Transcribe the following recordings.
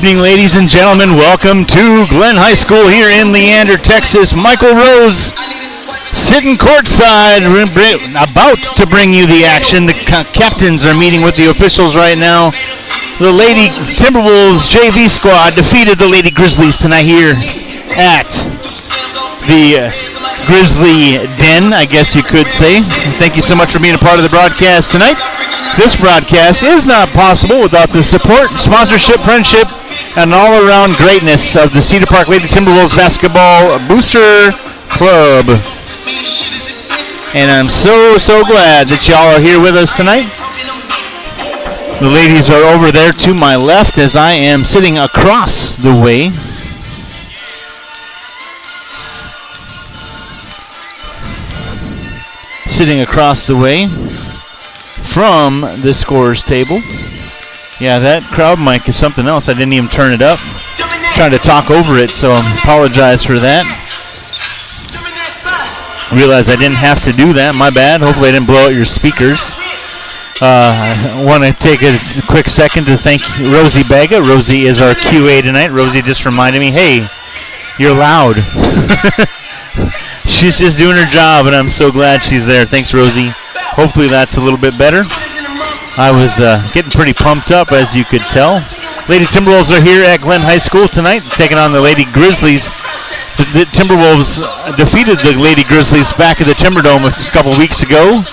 evening, ladies and gentlemen. Welcome to Glen High School here in Leander, Texas. Michael Rose sitting courtside, about to bring you the action. The captains are meeting with the officials right now. The Lady Timberwolves JV squad defeated the Lady Grizzlies tonight here at the Grizzly Den, I guess you could say. Thank you so much for being a part of the broadcast tonight. This broadcast is not possible without the support, sponsorship, friendship, and all-around greatness of the Cedar Park Lady Timberwolves Basketball Booster Club. And I'm so glad that y'all are here with us tonight. The ladies are over there to my left as I am sitting across the way. Sitting across the way from the scorer's table. Yeah, that crowd mic is something else. I didn't even turn it up. Trying to talk over it, so I apologize for that. Realized I didn't have to do that. My bad. Hopefully I didn't blow out your speakers. I want to take a quick second to thank Rosie Bega. Rosie is our QA tonight. Rosie just reminded me, hey, you're loud. She's just doing her job, and I'm so glad she's there. Thanks, Rosie. Hopefully that's a little bit better. I was getting pretty pumped up, as you could tell. Lady Timberwolves are here at Glen High School tonight, taking on the Lady Grizzlies. The Timberwolves defeated the Lady Grizzlies back at the Timberdome a couple weeks ago,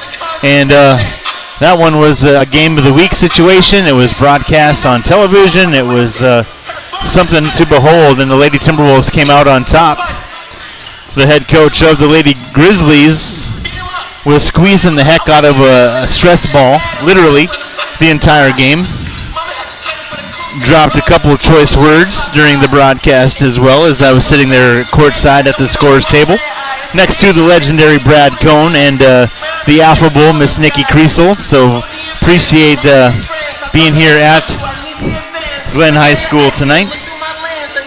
and that one was a game of the week situation. It was broadcast on television. It was something to behold, and the Lady Timberwolves came out on top. The head coach of the Lady Grizzlies was squeezing the heck out of a stress ball, literally, the entire game. Dropped a couple of choice words during the broadcast as well as I was sitting there courtside at the scorer's table next to the legendary Brad Cohn and the affable Miss Nikki Kriesel. So appreciate being here at Glen High School tonight.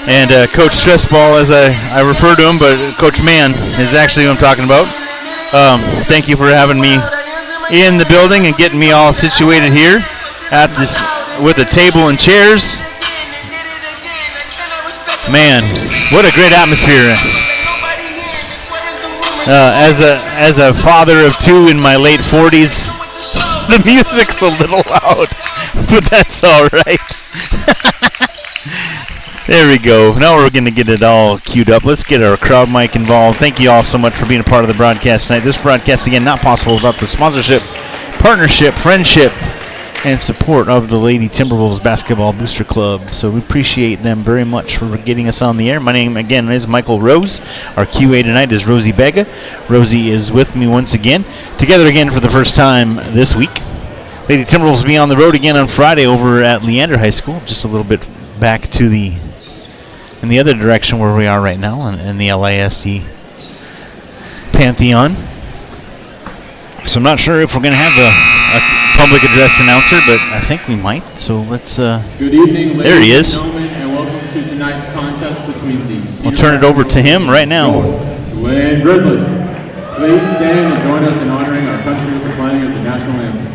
And Coach Stressball, as I refer to him, but Coach Mann is actually who I'm talking about. Thank you for having me in the building and getting me all situated here at this with a table and chairs. Man, what a great atmosphere. As a father of two in my late 40s, the music's a little loud, but that's all right. There we go. Now we're going to get it all queued up. Let's get our crowd mic involved. Thank you all so much for being a part of the broadcast tonight. This broadcast, again, not possible without the sponsorship, partnership, friendship, and support of the Lady Timberwolves Basketball Booster Club. So we appreciate them very much for getting us on the air. My name, again, is Michael Rose. Our QA tonight is Rosie Bega. Rosie is with me once again. Together again for the first time this week. Lady Timberwolves will be on the road again on Friday over at Leander High School. Just a little bit back to in the other direction where we are right now in the LISD Pantheon. So I'm not sure if we're going to have a public address announcer, but I think we might. So let's. Good evening, ladies there he is. And gentlemen, and welcome to tonight's contest between the. I'll turn it over to him right now. Glen Grizzlies, please stand and join us in honoring our country with the playing of the national anthem.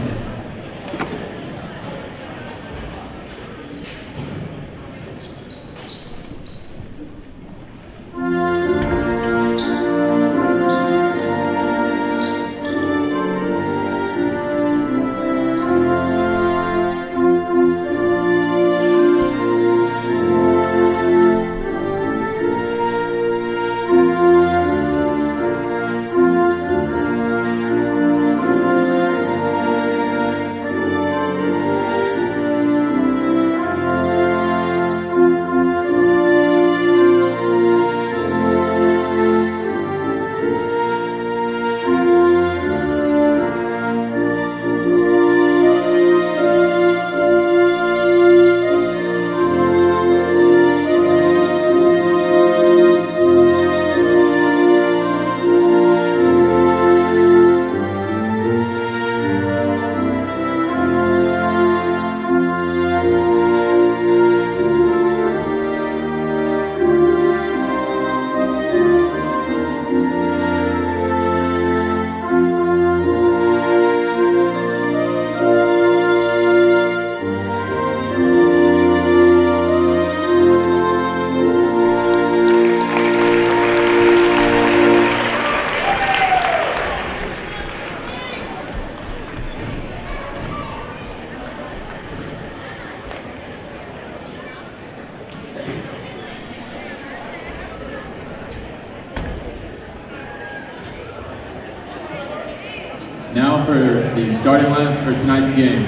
Now for the starting lineup for tonight's game.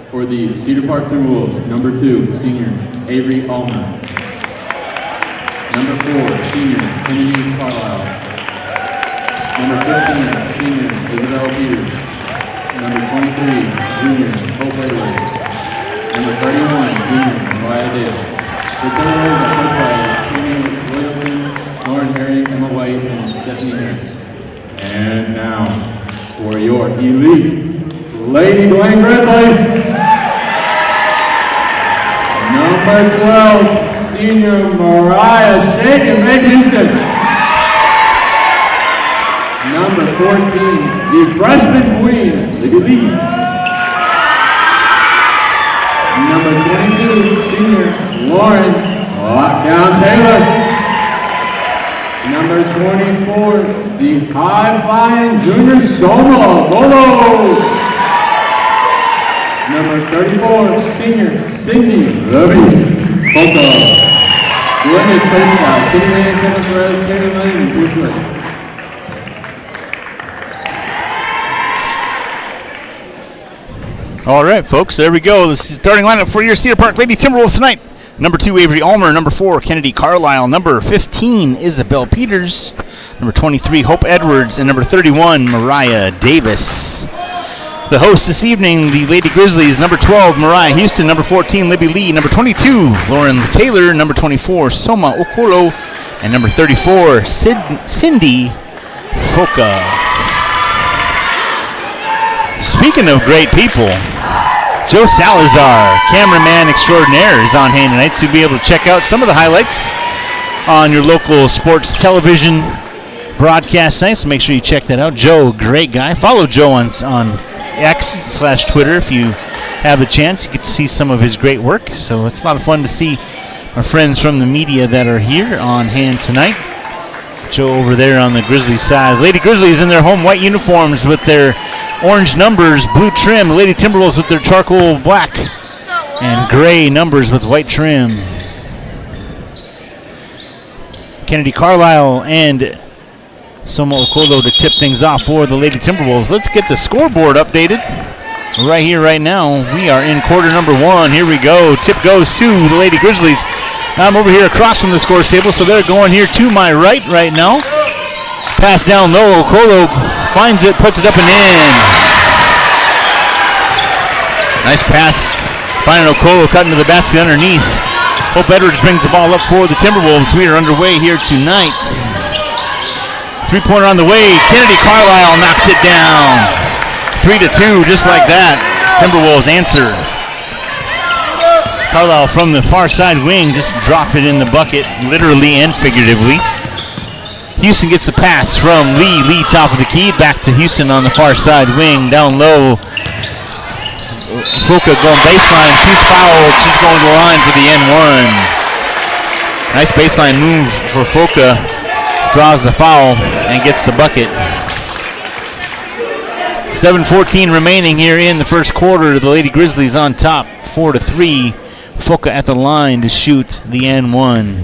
For the Cedar Park Timberwolves, number 2, senior Avery Allman. Number 4, senior Kennedy Carlisle. Number 15, senior Isabel Peters. Number 23, junior Hope Edwards. Number 31, junior Mariah Davis. The Timberwolves are coached by Amy Williamson, Lauren Harry, Emma White, and Stephanie Harris. And now, for your elite Lady Glen Grizzlies, number 12, senior Mariah Shake and Meg Houston. Number 14, the freshman queen, Libby Lee. Number 22, senior Lauren Lockdown Taylor. Number 24, the high-flying junior Soma Bolo. Number 34, senior Cindy Levis Foco. Glenn is coached by Kitty Lane, Kevin Perez, Katie Lane, and Bruce Wood. All right, folks, there we go. The starting lineup for your Cedar Park Lady Timberwolves tonight. Number 2, Avery Ulmer. Number 4, Kennedy Carlisle. Number 15, Isabel Peters. Number 23, Hope Edwards. And number 31, Mariah Davis. The hosts this evening, the Lady Grizzlies. Number 12, Mariah Houston. Number 14, Libby Lee. Number 22, Lauren Taylor. Number 24, Soma Okoro. And number 34, Cindy Foca. Speaking of great people, Joe Salazar, cameraman extraordinaire, is on hand tonight to be able to check out some of the highlights on your local sports television broadcast night. So make sure you check that out. Joe, great guy. Follow Joe on X/Twitter if you have the chance. You get to see some of his great work. So it's a lot of fun to see our friends from the media that are here on hand tonight. Joe over there on the Grizzlies side. Lady Grizzlies in their home white uniforms with their orange numbers, blue trim. Lady Timberwolves with their charcoal black and gray numbers with white trim. Kennedy Carlisle and Soma Okolo to tip things off for the Lady Timberwolves. Let's get the scoreboard updated right here, right now. We are in quarter number 1. Here we go. Tip goes to the Lady Grizzlies. I'm over here across from the scores table, so they're going here to my right now. Pass down low. Okolo finds it, puts it up and in. Nice pass. Finding Okolo cutting to the basket underneath. Hope Edwards brings the ball up for the Timberwolves. We are underway here tonight. 3-pointer on the way. Kennedy Carlisle knocks it down. 3-2, just like that. Timberwolves answer. Carlisle from the far side wing just dropped it in the bucket, literally and figuratively. Houston gets the pass from Lee. Lee top of the key. Back to Houston on the far side wing. Down low. Foca going baseline. She's fouled. She's going to the line for the N1. Nice baseline move for Foca. Draws the foul and gets the bucket. 7:14 remaining here in the first quarter. The Lady Grizzlies on top, 4-3. Foca at the line to shoot the N1.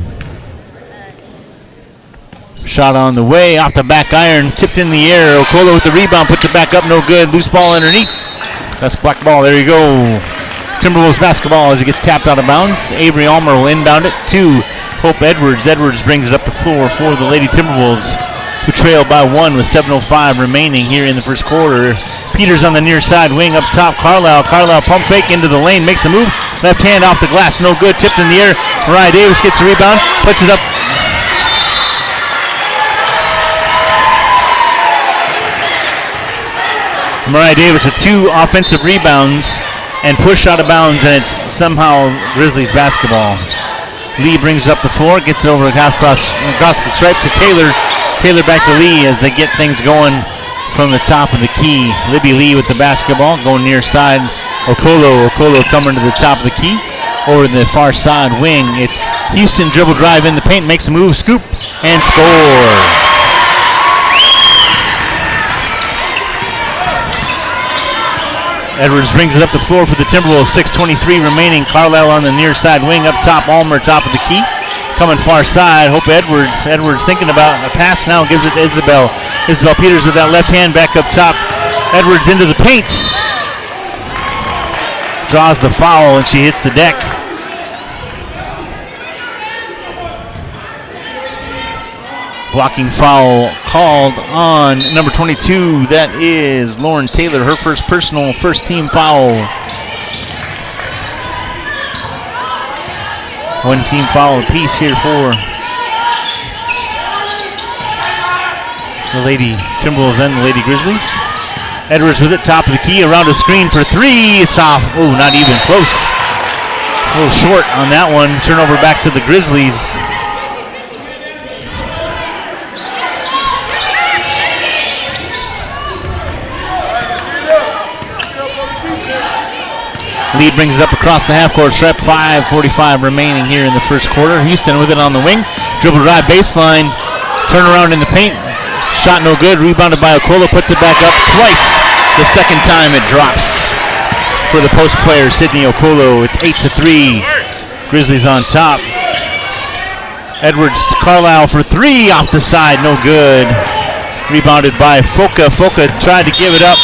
Shot on the way, off the back iron, tipped in the air. Okolo with the rebound, puts it back up, no good. Loose ball underneath. That's black ball, there you go. Timberwolves basketball as it gets tapped out of bounds. Avery Ulmer will inbound it to Hope Edwards. Edwards brings it up the floor for the Lady Timberwolves, who trail by 1 with 7:05 remaining here in the first quarter. Peters on the near side wing up top. Carlisle pump fake into the lane, makes a move. Left hand off the glass, no good. Tipped in the air. Mariah Davis gets the rebound, puts it up. Mariah Davis with 2 offensive rebounds and pushed out of bounds, and it's somehow Grizzlies basketball. Lee brings it up the floor, gets it over across the stripe to Taylor. Taylor back to Lee as they get things going from the top of the key. Libby Lee with the basketball, going near side. Okolo coming to the top of the key. Over the far side wing, it's Houston dribble drive in the paint, makes a move, scoop, and score. Edwards brings it up the floor for the Timberwolves. 6:23 remaining. Carlisle on the near side wing. Up top, Ulmer top of the key. Coming far side. Hope Edwards. Edwards thinking about a pass now. Gives it to Isabel. Isabel Peters with that left hand back up top Edwards into the paint. Draws the foul and she hits the deck. Blocking foul called on number 22. That is Lauren Taylor, her first personal, first team foul. One team foul apiece here for the Lady Timberwolves and the Lady Grizzlies. Edwards with it, top of the key, around the screen for three. It's off. Oh, not even close. A little short on that one. Turnover back to the Grizzlies. Lead brings it up across the half-court stripe. 5:45 remaining here in the first quarter. Houston with it on the wing. Dribble drive baseline. Turn around in the paint. Shot no good. Rebounded by Okolo. Puts it back up twice. The second time it drops for the post player, Sydney Okolo. It's 8-3. Grizzlies on top. Edwards to Carlisle for three. Off the side. No good. Rebounded by Foka. Foka tried to give it up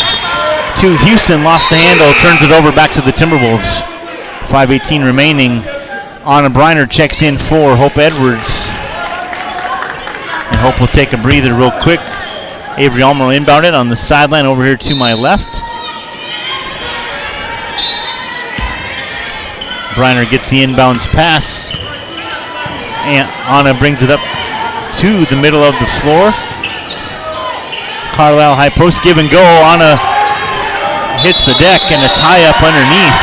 to Houston, lost the handle, turns it over back to the Timberwolves. 5:18 remaining. Anna Briner checks in for Hope Edwards. And Hope will take a breather real quick. Avery Almer will inbound it on the sideline over here to my left. Briner gets the inbounds pass. And Anna brings it up to the middle of the floor. Carlisle high post give and go. Anna hits the deck and a tie-up underneath.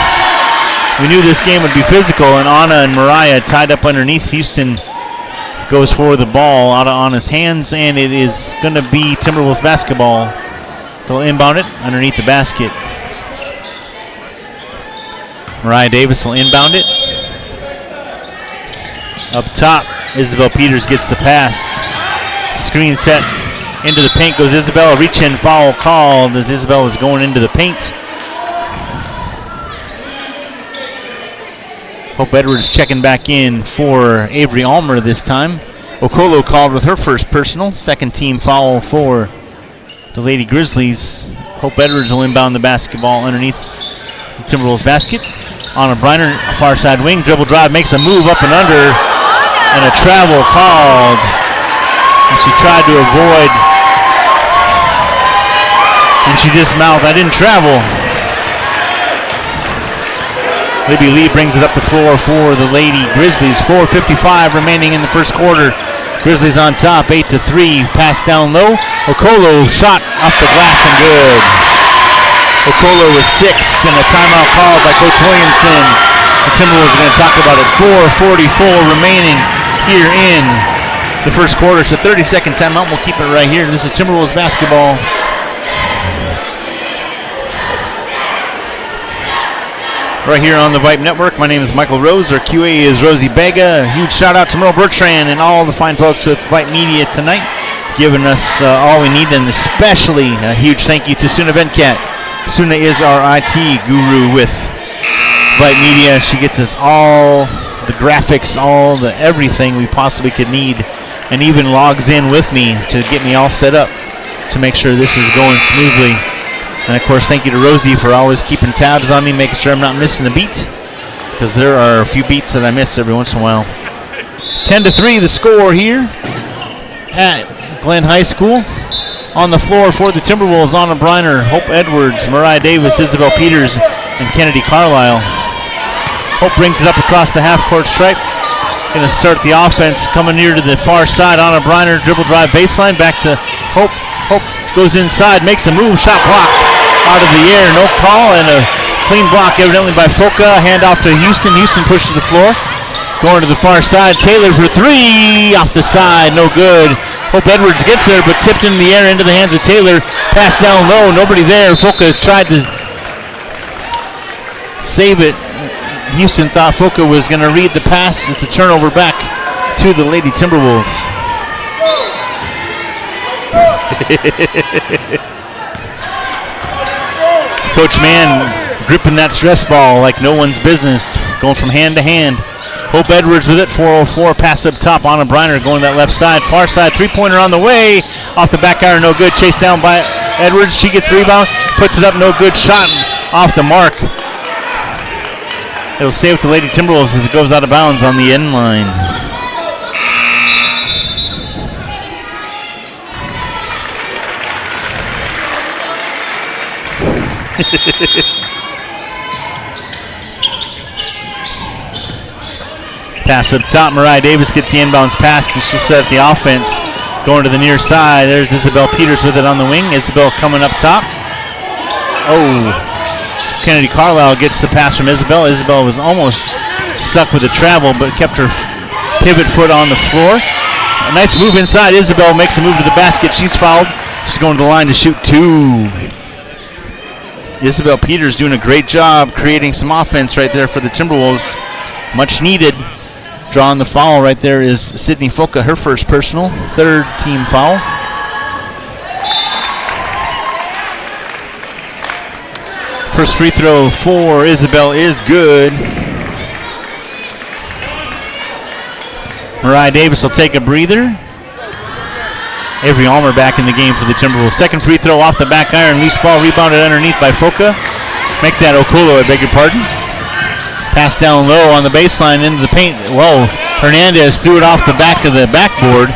We knew this game would be physical, and Anna and Mariah tied up underneath. Houston goes for the ball out of Anna's hands, and it is going to be Timberwolves basketball. They'll inbound it underneath the basket. Mariah Davis will inbound it. Up top, Isabel Peters gets the pass. Screen set. Into the paint goes Isabel. Reach-in foul called as Isabel is going into the paint. Hope Edwards checking back in for Avery Almer this time. Okolo called with her first personal. Second team foul for the Lady Grizzlies. Hope Edwards will inbound the basketball underneath the Timberwolves basket. On a Briner, far side wing. Dribble drive, makes a move up and under. And a travel called. And she tried to avoid. And she just mouthed, "I didn't travel." Libby Lee brings it up the floor for the Lady Grizzlies. 4:55 remaining in the first quarter. Grizzlies on top, 8-3. Pass down low. Okolo shot off the glass and good. Okolo with 6 and a timeout called by Coach Williamson. The Timberwolves are going to talk about it. 4:44 remaining here in the first quarter. It's a 30-second timeout. We'll keep it right here. This is Timberwolves basketball. Right here on the Vype Network. My name is Michael Rose. Our QA is Rosie Bega. A huge shout out to Merle Bertrand and all the fine folks with Vype Media tonight, giving us all we need, and especially a huge thank you to Suna Venkat. Suna is our IT guru with Vype Media. She gets us all the graphics, all the everything we possibly could need, and even logs in with me to get me all set up to make sure this is going smoothly. And of course, thank you to Rosie for always keeping tabs on me, making sure I'm not missing a beat, because there are a few beats that I miss every once in a while. 10-3 the score here at Glen High School. On the floor for the Timberwolves, Anna Briner, Hope Edwards, Mariah Davis, Isabel Peters, and Kennedy Carlisle. Hope brings it up across the half-court stripe. Going to start the offense coming near to the far side. Anna Briner, dribble drive baseline, back to Hope. Hope goes inside, makes a move, shot blocked out of the air, no call, and a clean block evidently by Foka. Hand off to Houston. Houston pushes the floor. Going to the far side, Taylor for three, off the side, no good. Hope Edwards gets there, but tipped in the air into the hands of Taylor. Pass down low, nobody there. Foka tried to save it. Houston thought Foka was going to read the pass. It's a turnover back to the Lady Timberwolves. Coach Mann gripping that stress ball like no one's business, going from hand to hand. Hope Edwards with it, 4:04, pass up top. Anna Briner going to that left side, far side, three-pointer on the way, off the back iron, no good, chased down by Edwards. She gets the rebound, puts it up, no good. Shot off the mark. It'll stay with the Lady Timberwolves as it goes out of bounds on the end line. Pass up top. Mariah Davis gets the inbounds pass. She'll set up the offense. Going to the near side. There's Isabel Peters with it on the wing. Isabel coming up top. Oh. Kennedy Carlisle gets the pass from Isabel. Isabel was almost stuck with the travel, but kept her pivot foot on the floor. A nice move inside. Isabel makes a move to the basket. She's fouled. She's going to the line to shoot 2. Isabel Peters doing a great job creating some offense right there for the Timberwolves. Much needed. Drawing the foul right there is Sydney Foka, her first personal, 3rd team foul. First free throw for Isabel is good. Mariah Davis will take a breather. Avery Almer back in the game for the Timberwolves. Second free throw off the back iron. Loose ball rebounded underneath by Foka. Make that Okolo, I beg your pardon. Pass down low on the baseline into the paint. Whoa, Hernandez threw it off the back of the backboard.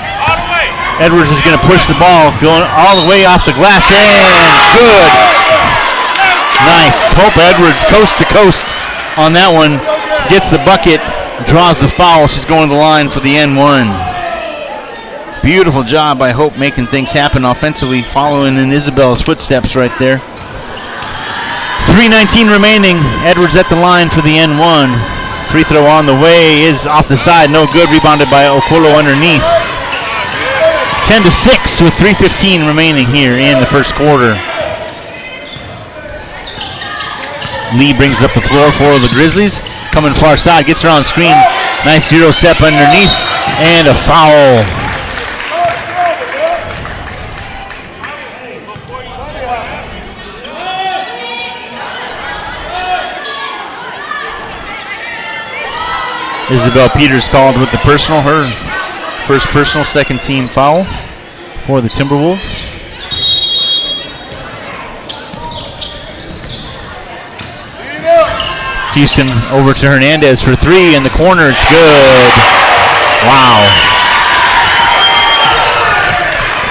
Edwards is going to push the ball, going all the way off the glass, and good. Nice. Hope Edwards coast to coast on that one. Gets the bucket, draws the foul. She's going to the line for the N1. Beautiful job by Hope making things happen offensively, following in Isabel's footsteps right there. 3:19 remaining. Edwards at the line for the N1. Free throw on the way is off the side. No good. Rebounded by Okolo underneath. 10-6 with 3:15 remaining here in the first quarter. Lee brings up the floor for the Grizzlies. Coming far side. Gets her on screen. Nice 0-step underneath. And a foul. Isabel Peters called with the personal, her first personal, 2nd team foul for the Timberwolves. Houston over to Hernandez for 3 in the corner. It's good. Wow.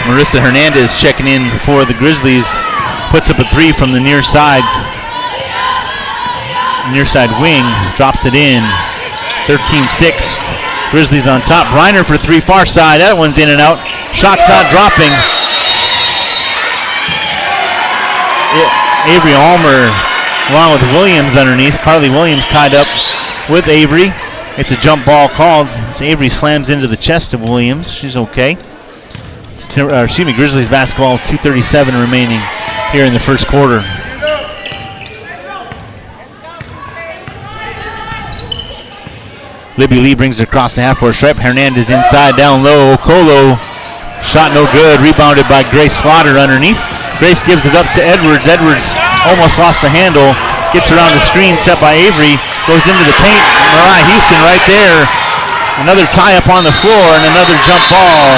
Marissa Hernandez checking in for the Grizzlies. Puts up a 3 from the near side wing. Drops it in. 13-6. Grizzlies on top. Reiner for 3 far side. That one's in and out. Shot's not dropping. Avery Almer along with Williams underneath. Carly Williams tied up with Avery. It's a jump ball called. Avery slams into the chest of Williams. She's okay. Grizzlies basketball. 2:37 remaining here in the first quarter. Libby Lee brings it across the half-court stripe. Hernandez inside, down low. Okolo, shot no good. Rebounded by Grace Slaughter underneath. Grace gives it up to Edwards. Edwards almost lost the handle. Gets around the screen, set by Avery. Goes into the paint. Mariah Houston right there. Another tie-up on the floor and another jump ball.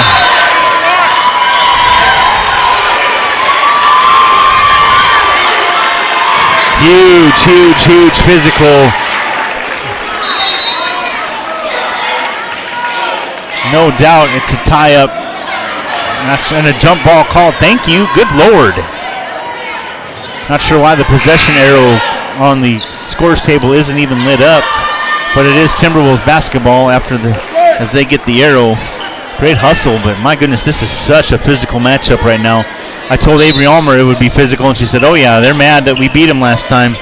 Huge physical. No doubt it's a tie-up. And a jump ball called. Thank you. Good Lord. Not sure why the possession arrow on the scores table isn't even lit up. But it is Timberwolves basketball as they get the arrow. Great hustle, but my goodness, this is such a physical matchup right now. I told Avery Almer it would be physical, and she said, oh yeah, they're mad that we beat them last time.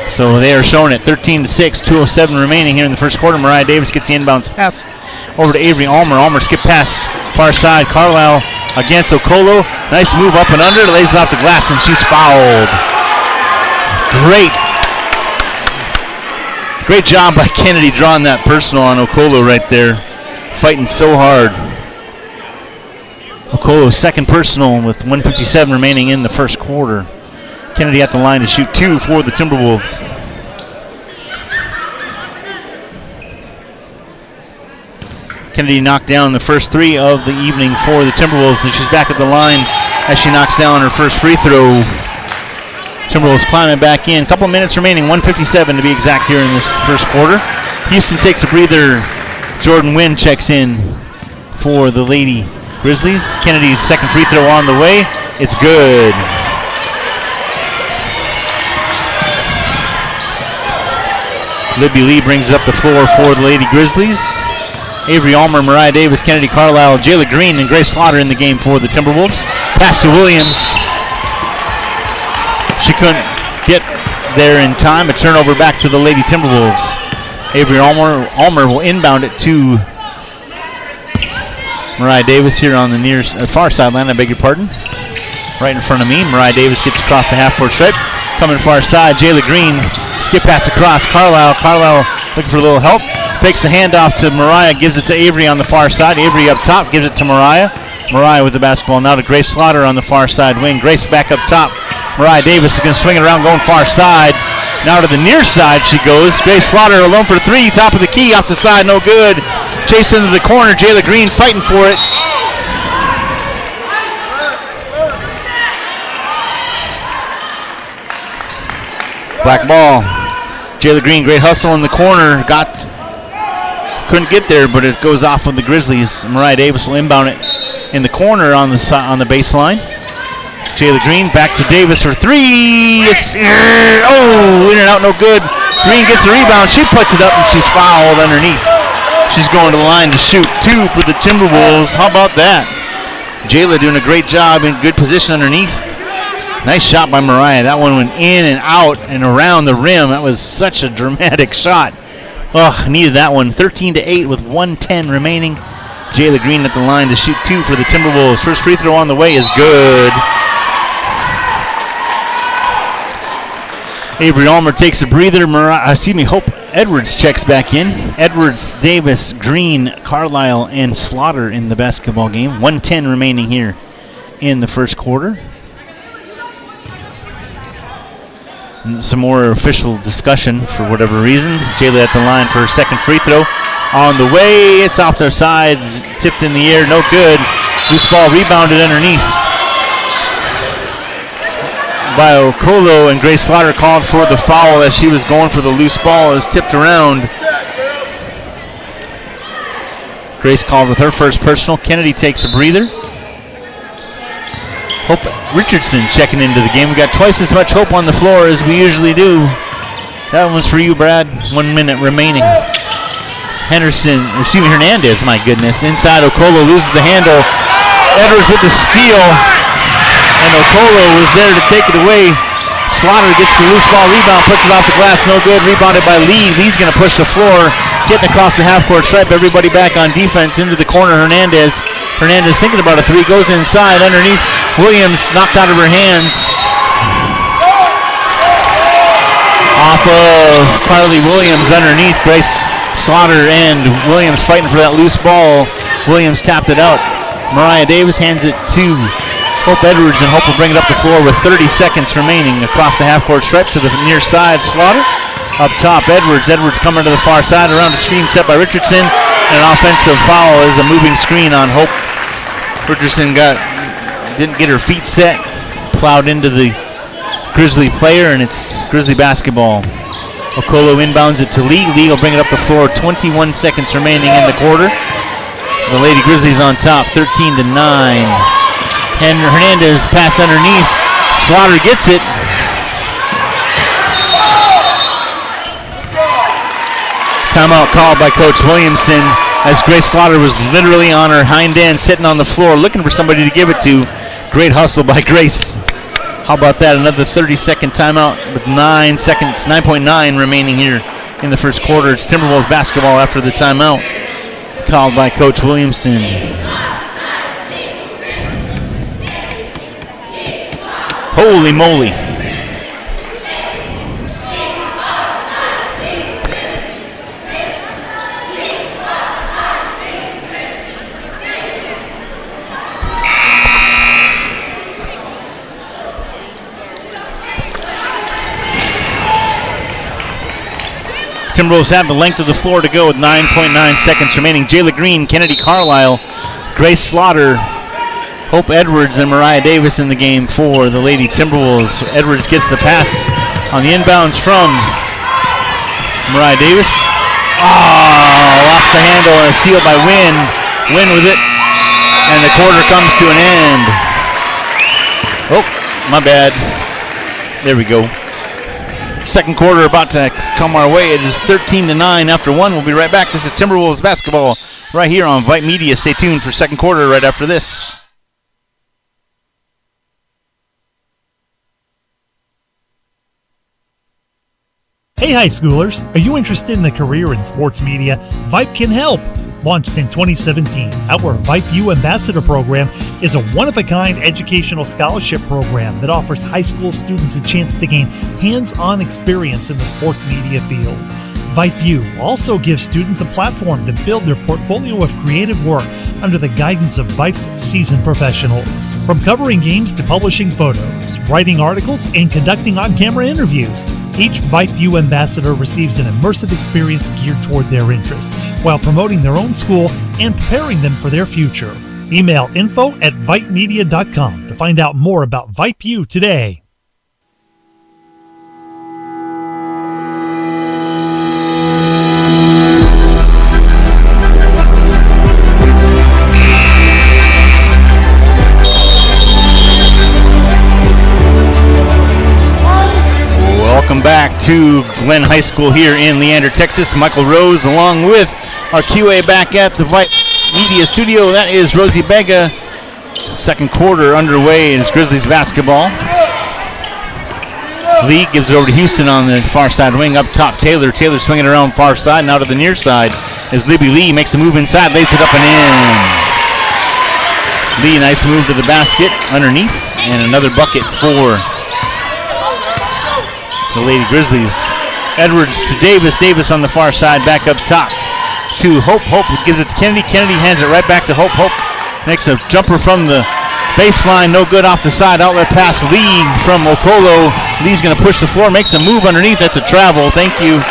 So they are showing it. 13-6, 2:07 remaining here in the first quarter. Mariah Davis gets the inbounds pass over to Avery Almer. Almer skip pass, far side. Carlisle against Okolo. Nice move up and under. Lays it off the glass, and she's fouled. Great job by Kennedy drawing that personal on Okolo right there. Fighting so hard. Okolo's second personal with 1:57 remaining in the first quarter. Kennedy at the line to shoot 2 for the Timberwolves. Kennedy knocked down the first 3 of the evening for the Timberwolves, and she's back at the line as she knocks down her first free throw. Timberwolves climbing back in. A couple minutes remaining, 1:57 to be exact here in this first quarter. Houston takes a breather. Jordan Wynn checks in for the Lady Grizzlies. Kennedy's second free throw on the way. It's good. Libby Lee brings it up the floor for the Lady Grizzlies. Avery Almer, Mariah Davis, Kennedy Carlisle, Jayla Green, and Grace Slaughter in the game for the Timberwolves. Pass to Williams. She couldn't get there in time. A turnover back to the Lady Timberwolves. Avery Almer will inbound it to Mariah Davis here on the far sideline, I beg your pardon. Right in front of me. Mariah Davis gets across the half-court stripe. Coming far side, Jayla Green. Skip pass across. Carlisle looking for a little help. Fakes the handoff to Mariah, gives it to Avery on the far side. Avery up top, gives it to Mariah. Mariah with the basketball now to Grace Slaughter on the far side wing. Grace back up top. Mariah Davis is going to swing it around, going far side. Now to the near side she goes. Grace Slaughter alone for three. Top of the key, off the side, no good. Chase into the corner. Jayla Green fighting for it. Black ball. Jayla Green, great hustle in the corner. Couldn't get there, but it goes off of the Grizzlies. Mariah Davis will inbound it in the corner on the baseline. Jayla Green back to Davis for three. It's in and out, no good. Green gets the rebound. She puts it up and she's fouled underneath. She's going to the line to shoot two for the Timberwolves. How about that? Jayla doing a great job in good position underneath. Nice shot by Mariah. That one went in and out and around the rim. That was such a dramatic shot. Oh, needed that one. 13-8 with 1:10 remaining. Jayla Green at the line to shoot two for the Timberwolves. First free throw on the way is good. Avery Almer takes a breather. Hope Edwards checks back in. Edwards, Davis, Green, Carlisle, and Slaughter in the basketball game. 1:10 remaining here in the first quarter. Some more official discussion for whatever reason. Jayla at the line for her second free throw. On the way, it's off their side, tipped in the air, no good. Loose ball rebounded underneath by Okolo, and Grace Slaughter called for the foul as she was going for the loose ball. It was tipped around. Grace called with her first personal. Kennedy takes a breather. Hope Richardson checking into the game. We got twice as much Hope on the floor as we usually do. That one's for you, Brad. 1 minute remaining. Hernandez, my goodness. Inside, Okolo loses the handle. Edwards with the steal. And Okolo was there to take it away. Slaughter gets the loose ball rebound, puts it off the glass, no good. Rebounded by Lee. Lee's going to push the floor. Getting across the half-court stripe. Everybody back on defense into the corner. Hernandez thinking about a three. Goes inside underneath. Williams knocked out of her hands. Off of Carly Williams underneath. Grace Slaughter and Williams fighting for that loose ball. Williams tapped it out. Mariah Davis hands it to Hope Edwards, and Hope will bring it up the floor with 30 seconds remaining across the half-court stripe to the near side. Slaughter up top. Edwards coming to the far side around the screen set by Richardson. And an offensive foul is a moving screen on Hope. Richardson didn't get her feet set, plowed into the Grizzly player, and it's Grizzly basketball. Okolo inbounds it to Lee. Lee will bring it up the floor. 21 seconds remaining in the quarter. The Lady Grizzlies on top, 13-9. And Hernandez pass underneath. Slaughter gets it. Timeout called by Coach Williamson as Grace Slaughter was literally on her hind end, sitting on the floor, looking for somebody to give it to. Great hustle by Grace. How about that? Another 30-second timeout with 9.9 remaining here in the first quarter. It's Timberwolves basketball after the timeout called by Coach Williamson. Holy moly. Timberwolves have the length of the floor to go with 9.9 seconds remaining. Jayla Green, Kennedy Carlisle, Grace Slaughter, Hope Edwards and Mariah Davis in the game for the Lady Timberwolves. Edwards gets the pass on the inbounds from Mariah Davis. Lost the handle and a steal by Wynn. Wynn with it, and the quarter comes to an end. Oh, my bad. There we go. Second quarter about to come our way. It is 13-9 after 1. We'll be right back. This is Timberwolves basketball right here on Vype Media. Stay tuned for second quarter right after this. Hey high schoolers, are you interested in a career in sports media? Vype can help. Launched in 2017, our Vype U Ambassador Program is a one-of-a-kind educational scholarship program that offers high school students a chance to gain hands-on experience in the sports media field. Vype U also gives students a platform to build their portfolio of creative work under the guidance of Vype's seasoned professionals. From covering games to publishing photos, writing articles, and conducting on-camera interviews, each Vype U ambassador receives an immersive experience geared toward their interests, while promoting their own school and preparing them for their future. Email info@vypemedia.com to find out more about Vype U today. Welcome back to Glen High School here in Leander, Texas. Michael Rose along with our QA back at the Vype Media Studio. That is Rosie Bega. Second quarter underway is Grizzlies basketball. Lee gives it over to Houston on the far side wing. Up top, Taylor. Taylor swinging around far side and out to the near side as Libby Lee makes a move inside, lays it up and in. Lee, nice move to the basket underneath, and another bucket for the Lady Grizzlies. Edwards to Davis. Davis on the far side, back up top to Hope. Hope gives it to Kennedy. Kennedy hands it right back to Hope. Hope makes a jumper from the baseline, no good off the side. Outlet pass, Lee from Okolo. Lee's going to push the floor, makes a move underneath. That's a travel. Thank you.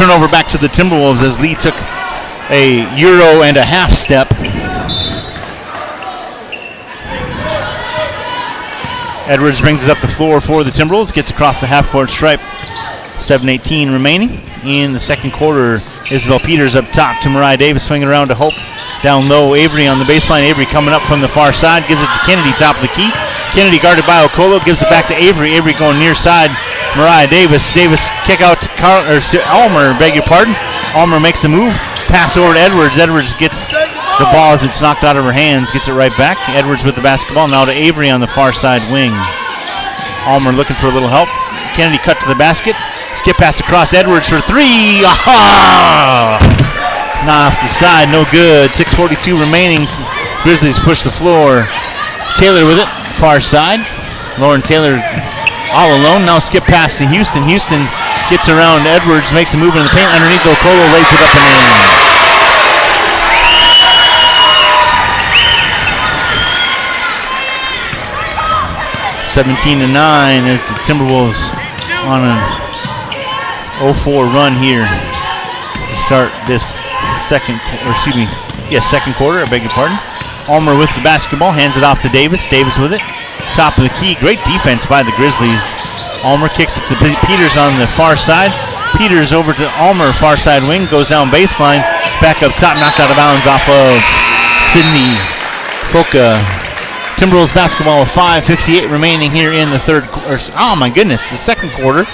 Turnover back to the Timberwolves as Lee took a euro and a half step. Edwards brings it up the floor for the Timberwolves, gets across the half-court stripe. 7:18 remaining in the second quarter. Isabel Peters up top to Mariah Davis, swinging around to Hope. Down low, Avery on the baseline. Avery coming up from the far side, gives it to Kennedy, top of the key. Kennedy guarded by Okolo, gives it back to Avery. Avery going near side. Mariah Davis. Davis kick out to Almer, beg your pardon. Almer makes a move. Pass over to Edwards. Edwards gets the ball as it's knocked out of her hands, gets it right back. Edwards with the basketball, now to Avery on the far side wing. Almer looking for a little help. Kennedy cut to the basket. Skip pass across Edwards for three. Aha! Not off the side, no good. 6:42 remaining. Grizzlies push the floor. Taylor with it, far side. Lauren Taylor all alone. Now skip pass to Houston. Houston gets around Edwards, makes a move in the paint underneath. Okolo lays it up and in. 17-9 as the Timberwolves on an 0-4 run here to start this second quarter, I beg your pardon. Almer with the basketball, hands it off to Davis. Davis with it, top of the key. Great defense by the Grizzlies. Almer kicks it to Peters on the far side. Peters over to Almer, far side wing, goes down baseline, back up top, knocked out of bounds off of Sydney Foka. Timberwolves basketball with 5:58 remaining here in the the second quarter.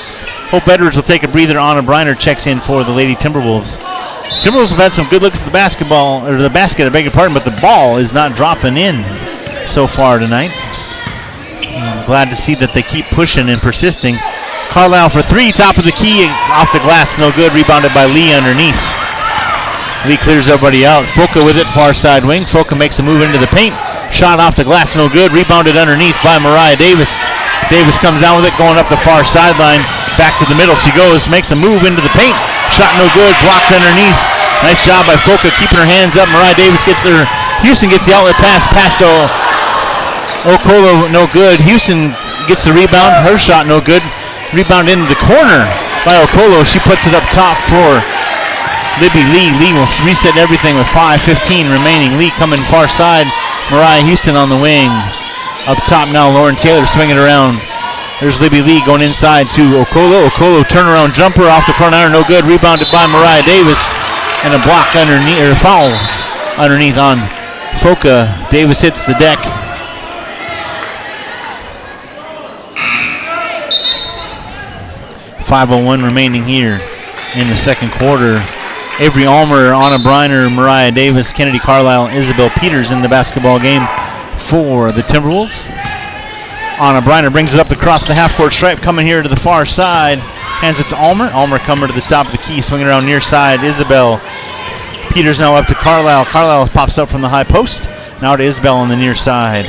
Hope Edwards will take a breather. Anna Briner checks in for the Lady Timberwolves. Timberwolves have had some good looks at the basketball, or the basket, I beg your pardon, but the ball is not dropping in so far tonight. I'm glad to see that they keep pushing and persisting. Carlisle for three, top of the key, off the glass, no good. Rebounded by Lee underneath. Lee clears everybody out. Foka with it, far side wing. Foka makes a move into the paint. Shot off the glass, no good. Rebounded underneath by Mariah Davis. Davis comes down with it, going up the far sideline. Back to the middle she goes, makes a move into the paint. Shot no good, blocked underneath. Nice job by Foka keeping her hands up. Mariah Davis Houston gets the outlet pass past Okolo, no good. Houston gets the rebound, her shot no good. Rebound into the corner by Okolo. She puts it up top for Libby Lee. Lee will reset everything with 5:15 remaining. Lee coming far side, Mariah Houston on the wing. Up top now, Lauren Taylor swinging around. There's Libby Lee going inside to Okolo. Okolo turnaround jumper off the front iron, no good. Rebounded by Mariah Davis. And a block underneath, or foul underneath on Foka. Davis hits the deck. .501 remaining here in the second quarter. Avery Almer, Anna Briner, Mariah Davis, Kennedy Carlisle, Isabel Peters in the basketball game for the Timberwolves. Anna Briner brings it up across the half-court stripe, coming here to the far side. Hands it to Almer. Almer coming to the top of the key, swinging around near side. Isabel Peters now up to Carlisle. Carlisle pops up from the high post. Now to Isabel on the near side.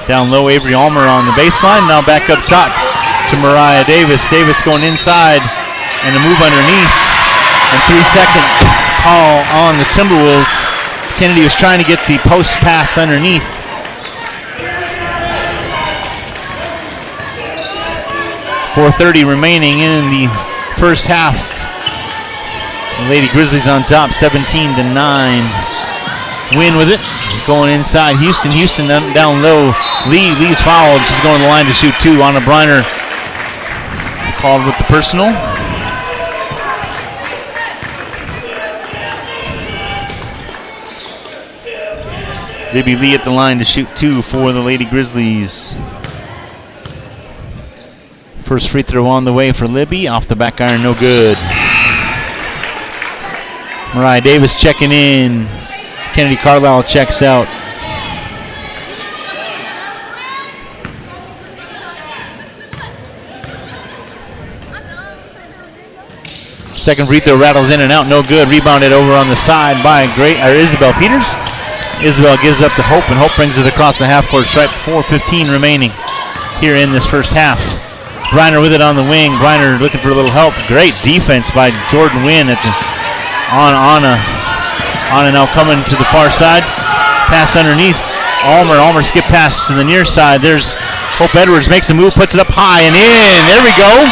Down low, Avery Almer on the baseline. Now back up top to Mariah Davis. Davis going inside and a move underneath. And 3-second call on the Timberwolves. Kennedy was trying to get the post pass underneath. .430 remaining in the first half. The Lady Grizzlies on top, 17-9. Win with it. Going inside. Houston down low. Lee's fouled. She's going to the line to shoot two. Anna Briner called with the personal. Libby Lee at the line to shoot two for the Lady Grizzlies. First free throw on the way for Libby. Off the back iron, no good. Mariah Davis checking in. Kennedy Carlisle checks out. Second free throw rattles in and out, no good. Rebounded over on the side by Isabel Peters. Isabel gives up to Hope, and Hope brings it across the half-court stripe. 4:15 remaining here in this first half. Briner with it on the wing. Briner looking for a little help. Great defense by Jordan Wynn at the on Anna. Anna now coming to the far side. Pass underneath. Almer skip pass to the near side. There's Hope Edwards, makes a move, puts it up high and in. There we go.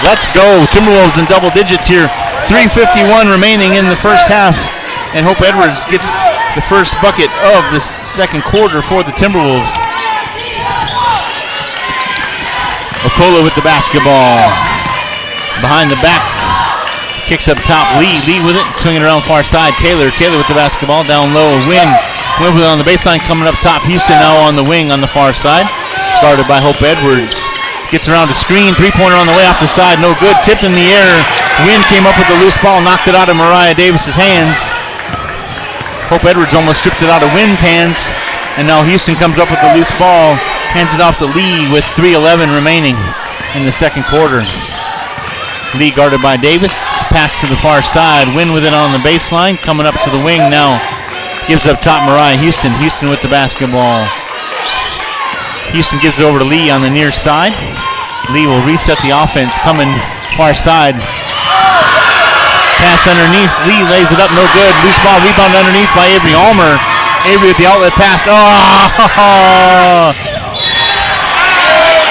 Let's go. Timberwolves in double digits here. 3:51 remaining in the first half. And Hope Edwards gets the first bucket of the second quarter for the Timberwolves. Okolo with the basketball. Behind the back. Kicks up top. Lee with it. Swinging around far side. Taylor with the basketball. Down low. Wynn with it on the baseline. Coming up top. Houston now on the wing on the far side. Started by Hope Edwards. Gets around the screen. Three-pointer on the way off the side. No good. Tipped in the air. Wynn came up with the loose ball. Knocked it out of Mariah Davis's hands. Hope Edwards almost stripped it out of Wynn's hands. And now Houston comes up with the loose ball. Hands it off to Lee with 3:11 remaining in the second quarter. Lee guarded by Davis. Pass to the far side. Wynn with it on the baseline. Coming up to the wing now. Gives up top Mariah Houston. Houston with the basketball. Houston gives it over to Lee on the near side. Lee will reset the offense. Coming far side. Pass underneath. Lee lays it up. No good. Loose ball. Rebound underneath by Avery Almer. Avery with the outlet pass.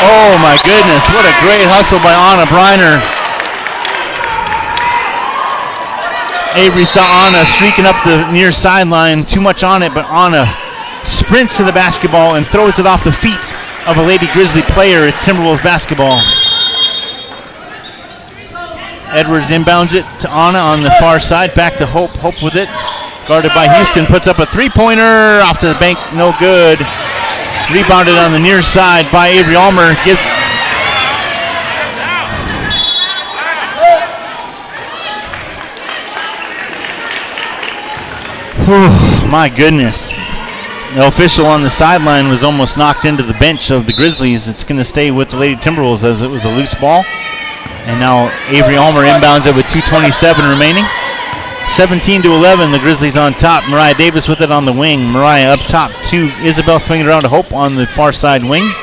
Oh my goodness. What a great hustle by Anna Briner. Avery saw Anna streaking up the near sideline. Too much on it, but Anna sprints to the basketball and throws it off the feet of a Lady Grizzly player. It's Timberwolves basketball. Edwards inbounds it to Anna on the far side. Back to Hope. Hope with it. Guarded by Houston. Puts up a three-pointer. Off to the bank. No good. Rebounded on the near side by Avery Almer. My goodness. The official on the sideline was almost knocked into the bench of the Grizzlies. It's going to stay with the Lady Timberwolves as it was a loose ball. And now Avery Almer inbounds it with 2:27 remaining. 17-11, the Grizzlies on top. Mariah Davis with it on the wing. Mariah up top to Isabel, swinging around to Hope on the far side wing.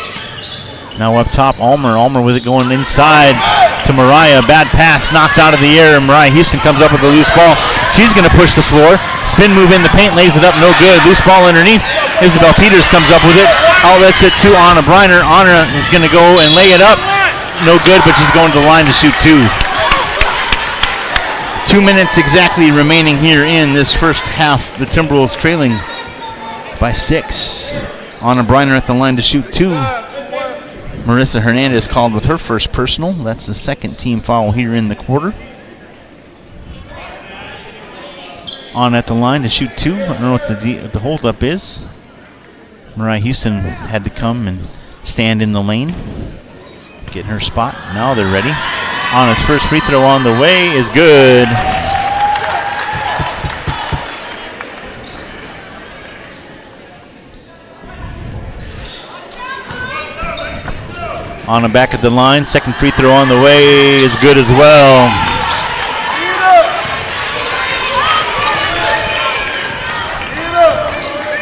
Now up top, Almer. Almer with it going inside to Mariah. Bad pass, knocked out of the air. Mariah Houston comes up with a loose ball. She's going to push the floor. Spin move in the paint, lays it up, no good. Loose ball underneath. Isabel Peters comes up with it. Outlets it to Anna Briner. Anna is going to go and lay it up. No good, but she's going to the line to shoot two. 2 minutes exactly remaining here in this first half. The Timberwolves trailing by 6. Anna Briner at the line to shoot 2. Marissa Hernandez called with her first personal. That's the second team foul here in the quarter. On at the line to shoot 2. I don't know what the holdup is. Mariah Houston had to come and stand in the lane, getting her spot. Now they're ready. Anna's first free throw on the way is good. Anna back at the line. Second free throw on the way is good as well.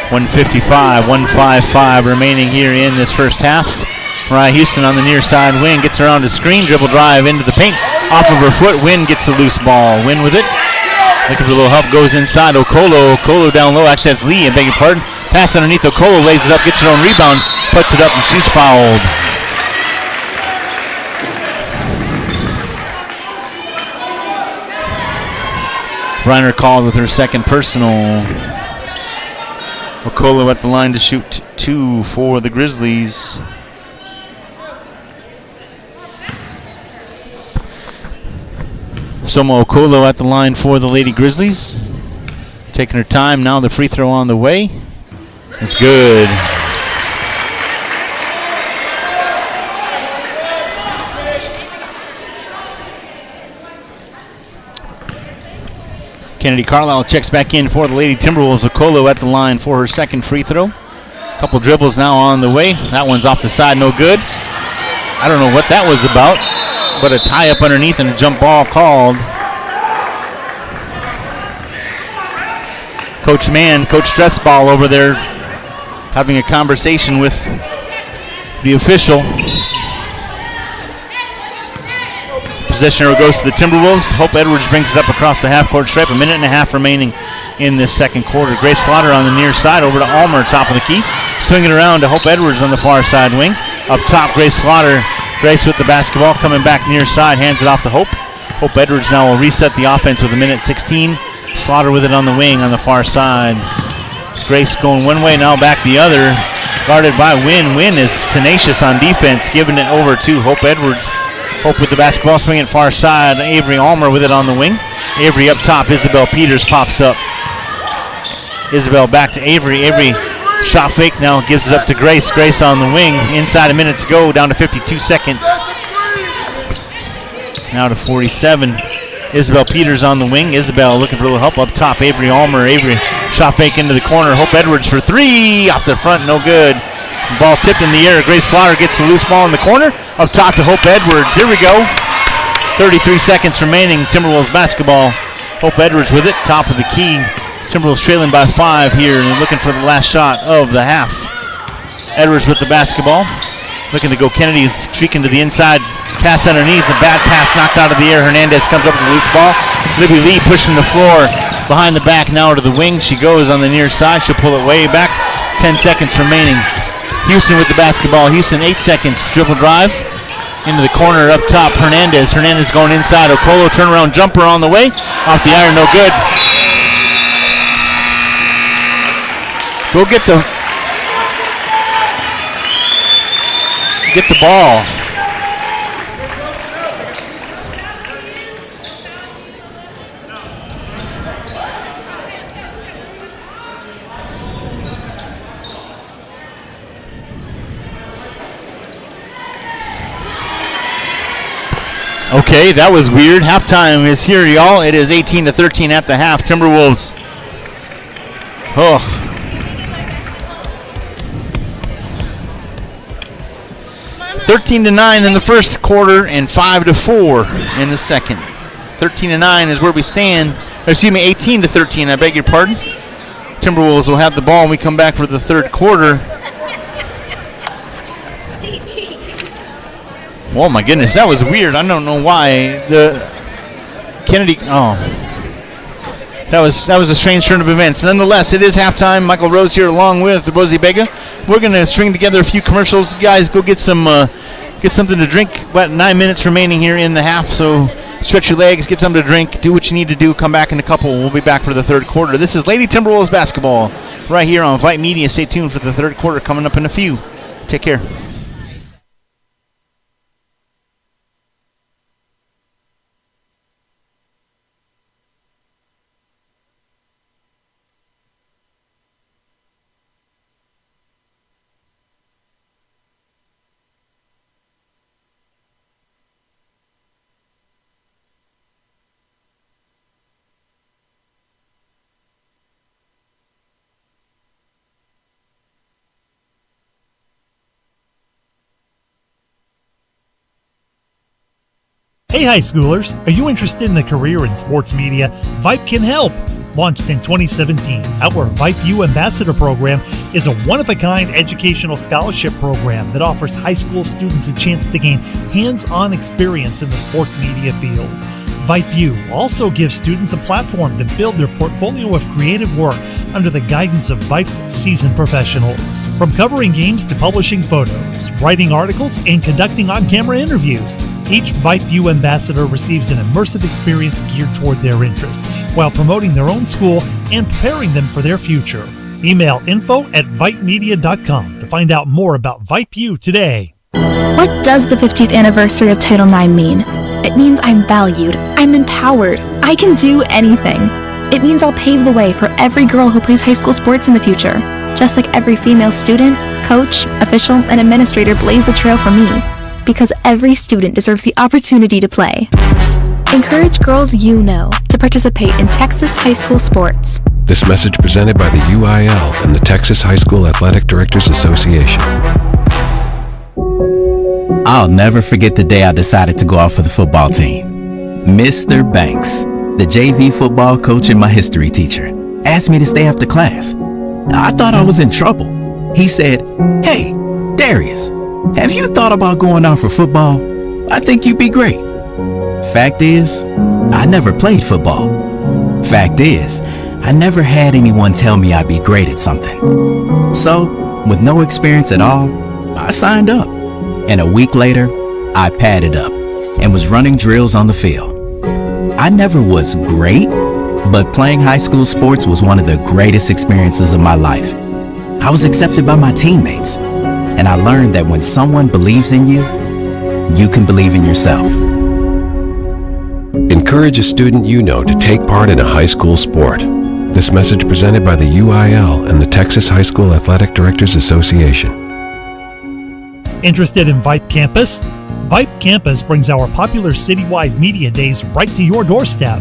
.155 remaining here in this first half. Mariah Houston on the near side wing gets around a screen, dribble drive into the paint. Off of her foot, Wynn gets the loose ball. Wynn with it. Looking for a little help, goes inside. Okolo. Okolo down low. Actually, that's Lee, I beg your pardon. Pass underneath. Okolo lays it up, gets her own rebound, puts it up, and she's fouled. Briner called with her second personal. Okolo at the line to shoot 2 for the Grizzlies. Soma Okolo at the line for the Lady Grizzlies. Taking her time. Now the free throw on the way. It's good. Kennedy Carlisle checks back in for the Lady Timberwolves. Okolo at the line for her second free throw. Couple dribbles now on the way. That one's off the side, no good. I don't know what that was about, but a tie up underneath and a jump ball called. Coach Mann, Coach Dressball over there having a conversation with the official. Possession arrow goes to the Timberwolves. Hope Edwards brings it up across the half-court stripe. 1.5 minutes remaining in this second quarter. Grace Slaughter on the near side over to Almer, top of the key. Swinging around to Hope Edwards on the far side wing. Up top, Grace Slaughter. Grace with the basketball, coming back near side, hands it off to Hope. Hope Edwards now will reset the offense with 1:16. Slaughter with it on the wing on the far side. Grace going one way, now back the other. Guarded by Wynn. Wynn is tenacious on defense, giving it over to Hope Edwards. Hope with the basketball, swinging far side. Avery Almer with it on the wing. Avery up top. Isabel Peters pops up. Isabel back to Avery. Avery shot fake now, gives it up to Grace. Grace on the wing. Inside a minute to go, down to 52 seconds. Now to 47. Isabel Peters on the wing. Isabel looking for a little help up top. Avery Almer. Avery shot fake into the corner. Hope Edwards for 3. Off the front, no good. Ball tipped in the air. Grace Slaughter gets the loose ball in the corner. Up top to Hope Edwards. Here we go. 33 seconds remaining. Timberwolves basketball. Hope Edwards with it. Top of the key. Timberwolves trailing by 5 here and looking for the last shot of the half. Edwards with the basketball. Looking to go Kennedy, streaking to the inside. Pass underneath. A bad pass knocked out of the air. Hernandez comes up with the loose ball. Libby Lee pushing the floor behind the back now to the wing. She goes on the near side. She'll pull it way back. 10 seconds remaining. Houston with the basketball. Houston 8 seconds. Dribble drive into the corner up top. Hernandez. Hernandez going inside. Okolo turnaround jumper on the way. Off the iron, no good. Go get the ball. Okay, that was weird. Halftime is here, y'all. It is 18-13 at the half. Timberwolves. Oh. (13-9) in the first quarter and 5-4 in the second. 13-9 is where we stand. Excuse me, 18-13. I beg your pardon. Timberwolves will have the ball when we come back for the third quarter. Oh my goodness, that was weird. I don't know why the Kennedy. Oh, that was a strange turn of events. Nonetheless, it is halftime. Michael Rose here along with Rosie Bega. We're gonna string together a few commercials. You guys, go get something to drink. About 9 minutes remaining here in the half, so stretch your legs, get something to drink, do what you need to do, come back in a couple. We'll be back for the third quarter. This is Lady Timberwolves basketball right here on Vype Media. Stay tuned for the third quarter coming up in a few. Take care. Hey high schoolers, are you interested in a career in sports media? Vype can help. Launched in 2017, our Vype U Ambassador program is a one-of-a-kind educational scholarship program that offers high school students a chance to gain hands-on experience in the sports media field. Vype U also gives students a platform to build their portfolio of creative work under the guidance of Vype's seasoned professionals. From covering games to publishing photos, writing articles, and conducting on-camera interviews, each Vype U ambassador receives an immersive experience geared toward their interests, while promoting their own school and preparing them for their future. Email info@vypemedia.com to find out more about Vype U today. What does the 50th anniversary of Title IX mean? It means I'm valued, I'm empowered, I can do anything. It means I'll pave the way for every girl who plays high school sports in the future, just like every female student, coach, official, and administrator blazed the trail for me, because every student deserves the opportunity to play. Encourage girls you know to participate in Texas high school sports. This message presented by the UIL and the Texas High School Athletic Directors Association. I'll never forget the day I decided to go out for the football team. Mr. Banks, the JV football coach and my history teacher, asked me to stay after class. I thought I was in trouble. He said, "Hey, Darius, have you thought about going out for football? I think you'd be great." Fact is, I never played football. Fact is, I never had anyone tell me I'd be great at something. So, with no experience at all, I signed up. And a week later, I padded up and was running drills on the field. I never was great, but playing high school sports was one of the greatest experiences of my life. I was accepted by my teammates, and I learned that when someone believes in you, you can believe in yourself. Encourage a student you know to take part in a high school sport. This message presented by the UIL and the Texas High School Athletic Directors Association. Interested in Vype Campus? Vype Campus brings our popular citywide media days right to your doorstep.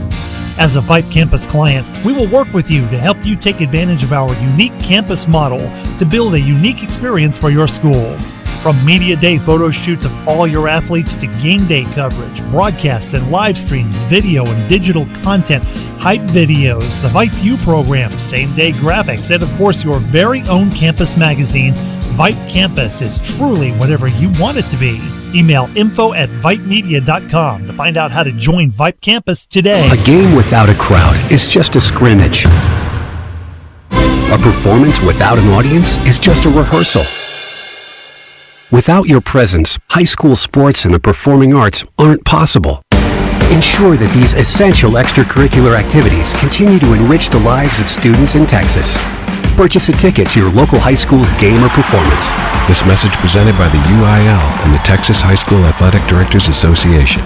As a Vype Campus client, we will work with you to help you take advantage of our unique campus model to build a unique experience for your school. From media day photo shoots of all your athletes to game day coverage, broadcasts and live streams, video and digital content, hype videos, the Vype U program, same-day graphics, and of course your very own campus magazine, Vype Campus is truly whatever you want it to be. Email info@vypemedia.com to find out how to join Vype Campus today. A game without a crowd is just a scrimmage. A performance without an audience is just a rehearsal. Without your presence, high school sports and the performing arts aren't possible. Ensure that these essential extracurricular activities continue to enrich the lives of students in Texas. Purchase a ticket to your local high school's game or performance. This message presented by the UIL and the Texas High School Athletic Directors Association.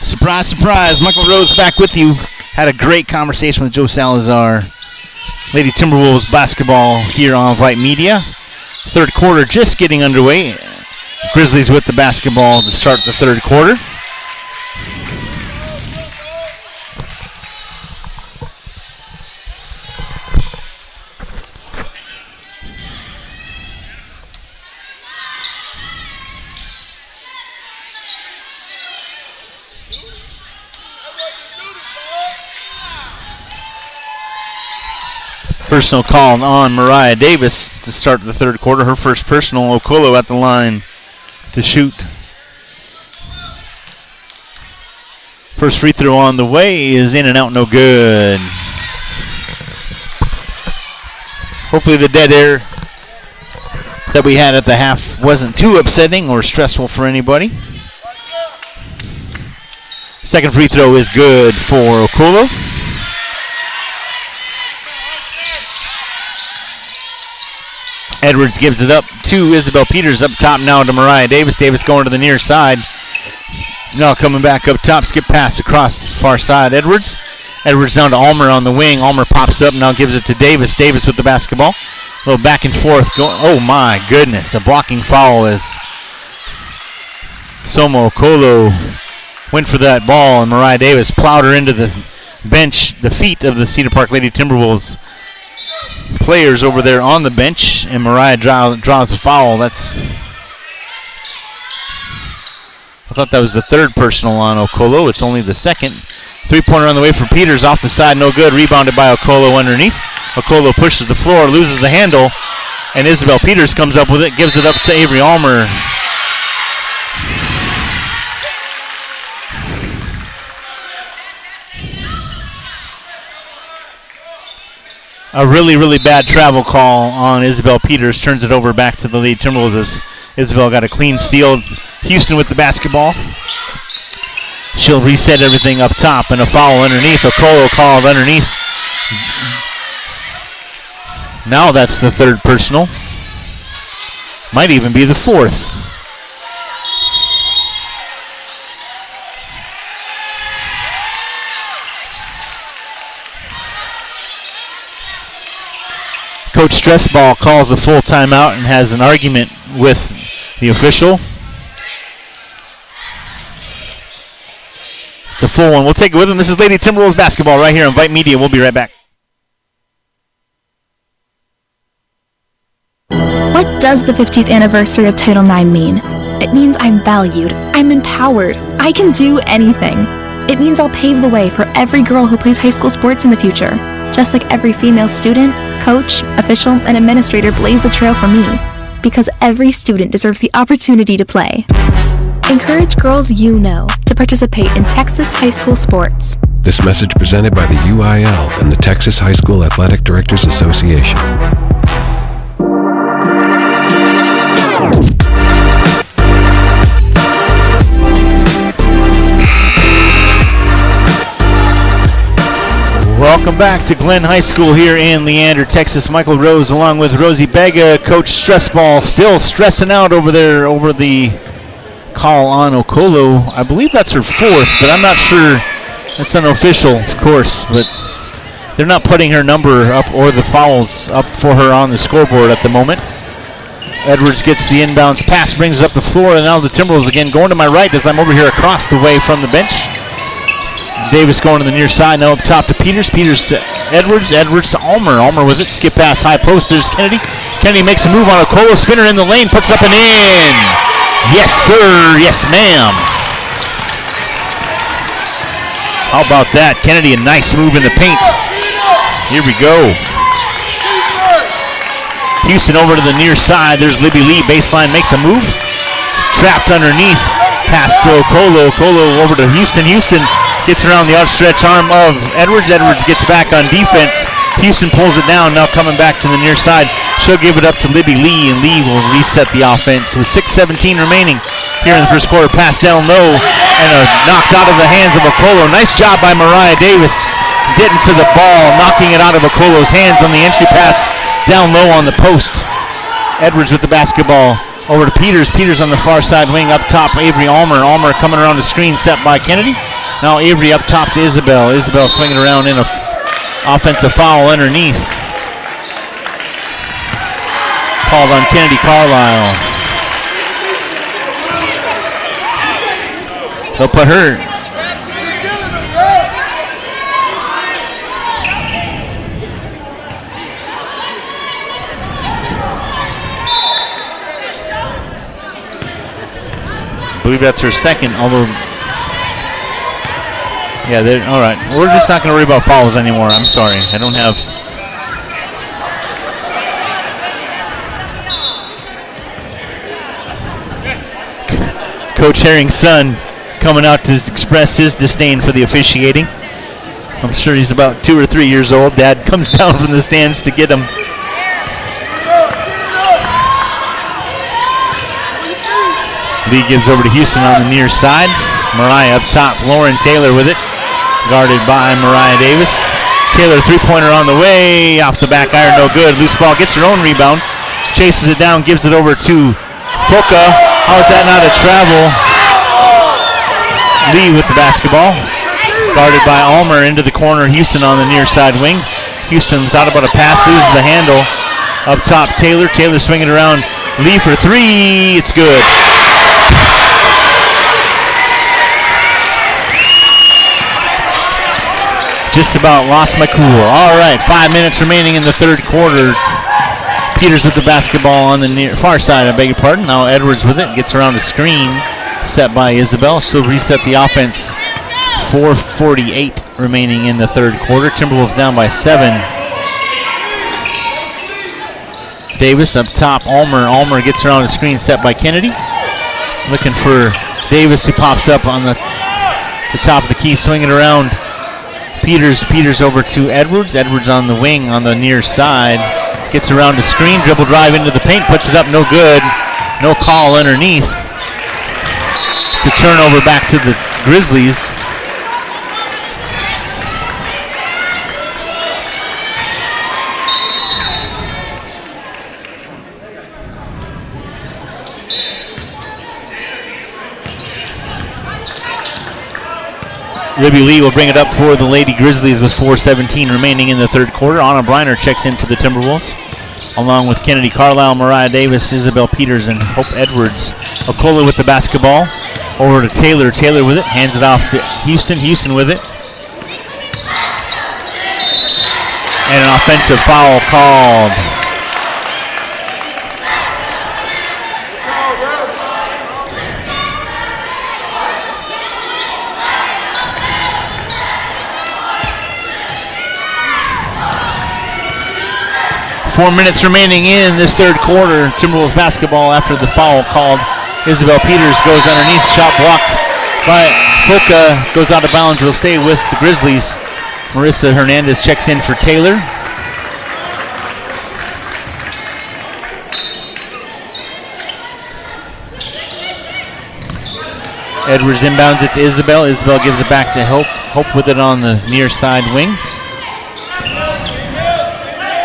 Surprise, surprise. Michael Rose back with you. Had a great conversation with Joe Salazar. Lady Timberwolves basketball here on Vype Media. Third quarter just getting underway. Grizzlies with the basketball to start the third quarter. Personal call on Mariah Davis to start the third quarter. Her first personal. Okolo at the line to shoot. First free throw on the way is in and out, no good. Hopefully the dead air that we had at the half wasn't too upsetting or stressful for anybody. Second free throw is good for Okolo. Edwards gives it up to Isabel Peters up top now to Mariah Davis. Davis going to the near side. Now coming back up top. Skip pass across the far side. Edwards down to Almer on the wing. Almer pops up, now gives it to Davis. Davis with the basketball. A little back and forth. Oh my goodness. A blocking foul as Soma Okolo went for that ball, and Mariah Davis plowed her into the bench, the feet of the Cedar Park Lady Timberwolves players over there on the bench, and Mariah draws a foul. I thought that was the third personal on Okolo. It's only the second. Three-pointer on the way for Peters, off the side, no good. Rebounded by Okolo underneath. Okolo pushes the floor, loses the handle, and Isabel Peters comes up with it, gives it up to Avery Almer. A really, really bad travel call on Isabel Peters. Turns it over back to the Lady Timberwolves as Isabel got a clean steal. Houston with the basketball. She'll reset everything up top, and a foul underneath. Okolo called underneath. Now that's the third personal. Might even be the fourth. Coach Stressball calls a full timeout and has an argument with the official. It's a full one. We'll take it with him. This is Lady Timberwolves basketball right here on Vype Media. We'll be right back. What does the 50th anniversary of Title IX mean? It means I'm valued, I'm empowered, I can do anything. It means I'll pave the way for every girl who plays high school sports in the future. Just like every female student, coach, official, and administrator blaze the trail for me. Because every student deserves the opportunity to play. Encourage girls you know to participate in Texas high school sports. This message presented by the UIL and the Texas High School Athletic Directors Association. Welcome back to Glen High School here in Leander, Texas. Michael Rose along with Rosie Bega. Coach Stressball still stressing out over there over the call on Okolo. I believe that's her fourth, but I'm not sure. That's unofficial, of course, but they're not putting her number up or the fouls up for her on the scoreboard at the moment. Edwards gets the inbounds pass, brings it up the floor, and now the Timberwolves again going to my right as I'm over here across the way from the bench. Davis going to the near side, now up top to Peters. Peters to Edwards. Edwards to Almer. Almer with it. Skip pass, high post. There's Kennedy. Kennedy makes a move on Okolo. Spinner in the lane. Puts it up and in. Yes, sir. Yes, ma'am. How about that? Kennedy, a nice move in the paint. Here we go. Houston over to the near side. There's Libby Lee. Baseline makes a move. Trapped underneath. Pass to Okolo. Okolo over to Houston. Houston gets around the outstretched arm of Edwards. Edwards gets back on defense. Houston pulls it down, now coming back to the near side. She'll give it up to Libby Lee, and Lee will reset the offense with 6:17 remaining here in the first quarter. Pass down low, and knocked out of the hands of Okolo. Nice job by Mariah Davis getting to the ball, knocking it out of Okolo's hands on the entry pass down low on the post. Edwards with the basketball over to Peters. Peters on the far side wing up top. Avery Almer. Almer coming around the screen set by Kennedy. Now Avery up top to Isabel. Isabel swinging around in a offensive foul underneath. Called on Kennedy Carlisle. They'll put her. I believe that's her second, although. Yeah, all right. We're just not going to worry about fouls anymore. I'm sorry. I don't have. Coach Herring's son coming out to express his disdain for the officiating. I'm sure he's about 2 or 3 years old. Dad comes down from the stands to get him. Lee gives over to Houston on the near side. Mariah up top. Lauren Taylor with it. Guarded by Mariah Davis. Taylor three-pointer on the way. Off the back iron, no good. Loose ball, gets her own rebound. Chases it down, gives it over to Foka. How is that not a travel? Lee with the basketball. Guarded by Almer into the corner. Houston on the near side wing. Houston thought about a pass, loses the handle. Up top, Taylor. Taylor swinging around. Lee for three. It's good. Just about lost my cool. All right, 5 minutes remaining in the third quarter. Peters with the basketball on the far side, I beg your pardon. Now Edwards with it, gets around a screen set by Isabel. She'll reset the offense. 4:48 remaining in the third quarter. Timberwolves down by 7. Davis up top, Almer. Almer gets around a screen set by Kennedy. Looking for Davis, who pops up on the top of the key, swinging around. Peters over to Edwards. Edwards on the wing on the near side. Gets around the screen, dribble drive into the paint, puts it up, no good. No call underneath. To turn over back to the Grizzlies. Libby Lee will bring it up for the Lady Grizzlies with 4:17 remaining in the third quarter. Anna Briner checks in for the Timberwolves, along with Kennedy Carlisle, Mariah Davis, Isabel Peters, and Hope Edwards. Okola with the basketball. Over to Taylor. Taylor with it. Hands it off to Houston. Houston with it. And an offensive foul called. Four minutes remaining in this third quarter. Timberwolves basketball after the foul called. Isabel Peters goes underneath. Shot blocked by Foka. Goes out of bounds. Will stay with the Grizzlies. Marissa Hernandez checks in for Taylor. Edwards inbounds it to Isabel. Isabel gives it back to Hope. Hope with it on the near side wing.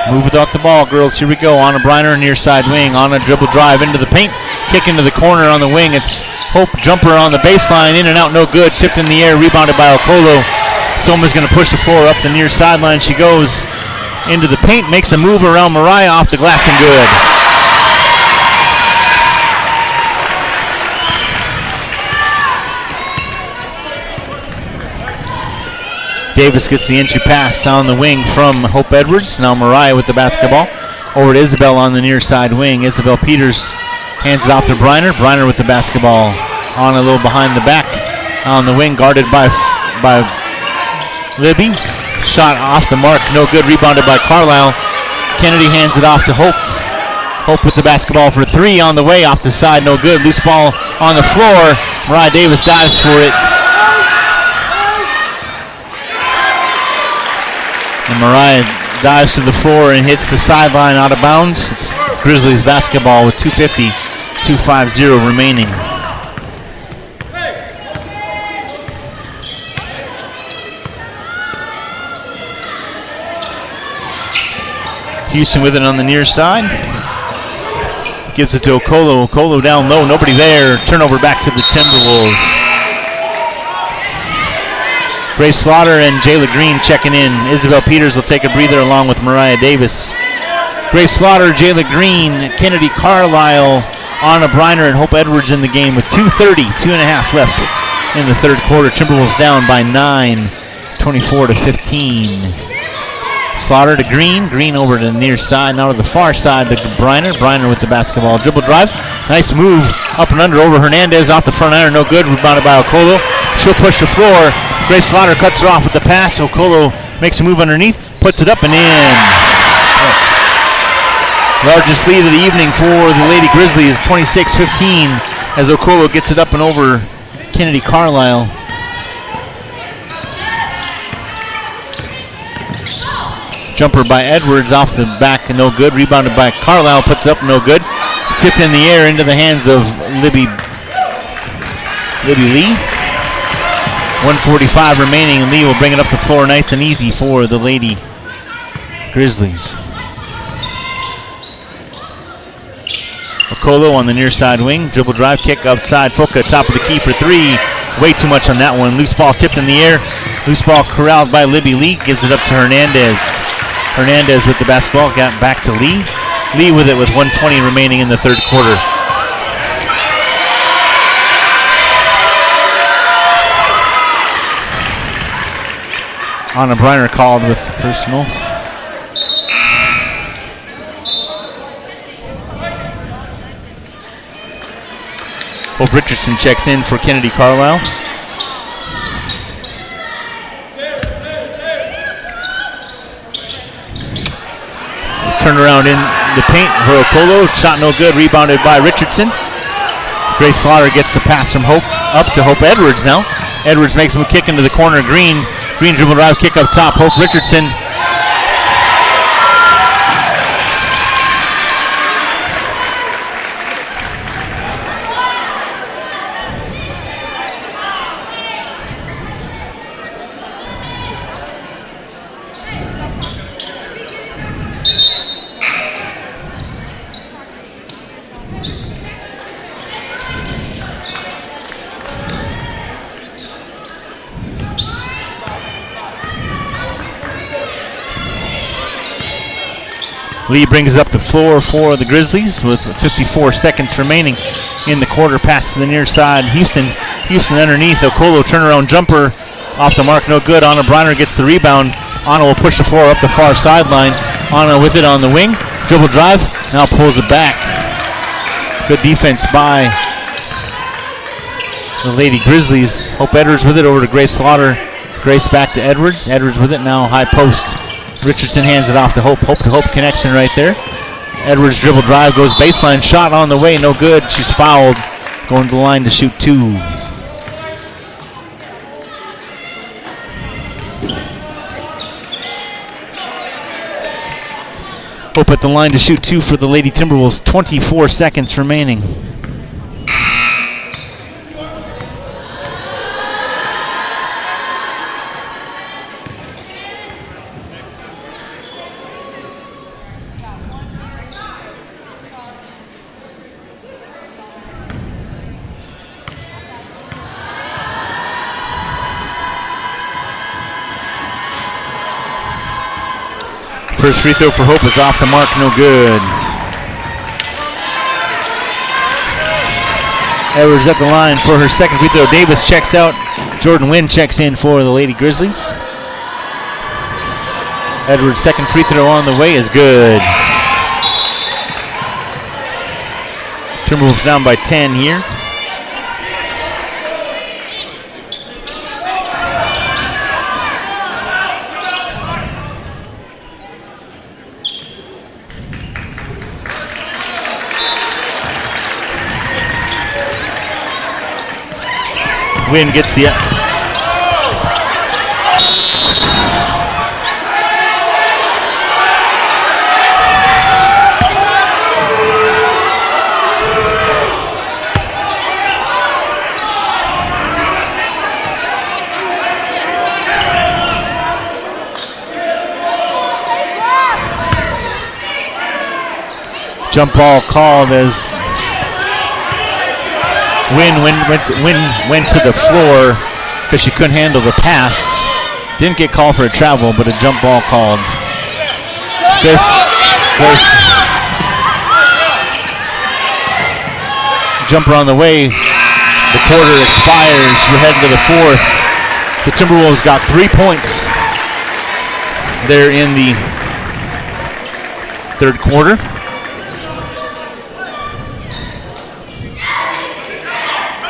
Move without the ball, girls. Here we go. Anna Briner, near side wing. On a dribble drive into the paint. Kick into the corner on the wing. It's Hope. Jumper on the baseline. In and out, no good. Tipped in the air. Rebounded by Okolo. Soma's going to push the floor up the near sideline. She goes into the paint. Makes a move around Mariah. Off the glass and good. Davis gets the entry pass on the wing from Hope Edwards. Now Mariah with the basketball. Over to Isabel on the near side wing. Isabel Peters hands it off to Briner. Briner with the basketball on a little behind the back on the wing, guarded by Libby. Shot off the mark, no good. Rebounded by Carlisle. Kennedy hands it off to Hope. Hope with the basketball for three on the way, off the side, no good. Loose ball on the floor. Mariah Davis dives for it. And Mariah dives to the floor and hits the sideline out of bounds. It's Grizzlies basketball with 2:50 remaining. Houston with it on the near side. Gives it to Okolo. Okolo down low, nobody there. Turnover back to the Timberwolves. Grace Slaughter and Jayla Green checking in. Isabel Peters will take a breather along with Mariah Davis. Grace Slaughter, Jayla Green, Kennedy Carlisle, Anna Briner, and Hope Edwards in the game with 2:30, 2.5 left in the third quarter. Timberwolves down by 9, 24-15. Slaughter to Green. Green over to the near side. Now to the far side to Briner. Briner with the basketball. Dribble drive. Nice move. Up and under over Hernandez. Off the front iron. No good. Rebounded by Okolo. She'll push the floor. Grace Slaughter cuts her off with the pass. Okolo makes a move underneath. Puts it up and in. Largest lead of the evening for the Lady Grizzlies. 26-15 as Okolo gets it up and over Kennedy Carlisle. Jumper by Edwards off the back, no good. Rebounded by Carlisle, puts up, no good. Tipped in the air into the hands of Libby Lee. 1:45 remaining, and Lee will bring it up the floor nice and easy for the Lady Grizzlies. Okolo on the near side wing. Dribble drive, kick outside. Foka, top of the key for three. Way too much on that one. Loose ball tipped in the air. Loose ball corralled by Libby Lee. Gives it up to Hernandez. Hernandez with the basketball. Got back to Lee. Lee with it with 1:20 remaining in the third quarter. Anna Briner called with personal. Hope Richardson checks in for Kennedy Carlisle. Turnaround in the paint for Okolo. Shot no good. Rebounded by Richardson. Grace Slaughter gets the pass from Hope up to Hope Edwards now. Edwards makes him kick into the corner. Green dribble drive, kick up top. Hope Richardson. Lee brings up the floor for the Grizzlies with 54 seconds remaining in the quarter. Pass to the near side. Houston underneath. Okolo turnaround jumper off the mark. No good. Anna Briner gets the rebound. Anna will push the floor up the far sideline. Anna with it on the wing. Dribble drive. Now pulls it back. Good defense by the Lady Grizzlies. Hope Edwards with it over to Grace Slaughter. Grace back to Edwards. Edwards with it now. High post. Richardson hands it off to Hope. Hope to Hope connection right there. Edwards dribble drive, goes baseline, shot on the way, no good. She's fouled, going to the line to shoot two. Hope at the line to shoot two for the Lady Timberwolves. 24 seconds remaining. First free throw for Hope is off the mark, no good. Edwards at the line for her second free throw. Davis checks out. Jordan Wynn checks in for the Lady Grizzlies. Edwards' second free throw on the way is good. Timberwolves down by 10 here. Wynn gets the jump ball called as Wynn went to the floor because she couldn't handle the pass. Didn't get called for a travel, but a jump ball called. Chris. Jumper on the way. The quarter expires. We're heading to the fourth. The Timberwolves got 3 points there in the third quarter.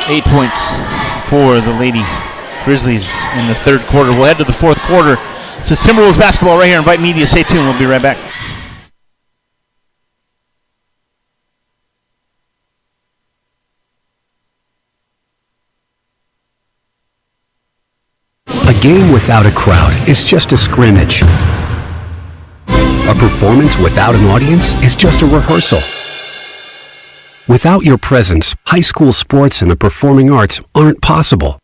Eight points for the Lady Grizzlies in the third quarter. We'll head to the fourth quarter. This is Timberwolves basketball right here on Vype Media. Stay tuned. We'll be right back. A game without a crowd is just a scrimmage. A performance without an audience is just a rehearsal. Without your presence, high school sports and the performing arts aren't possible.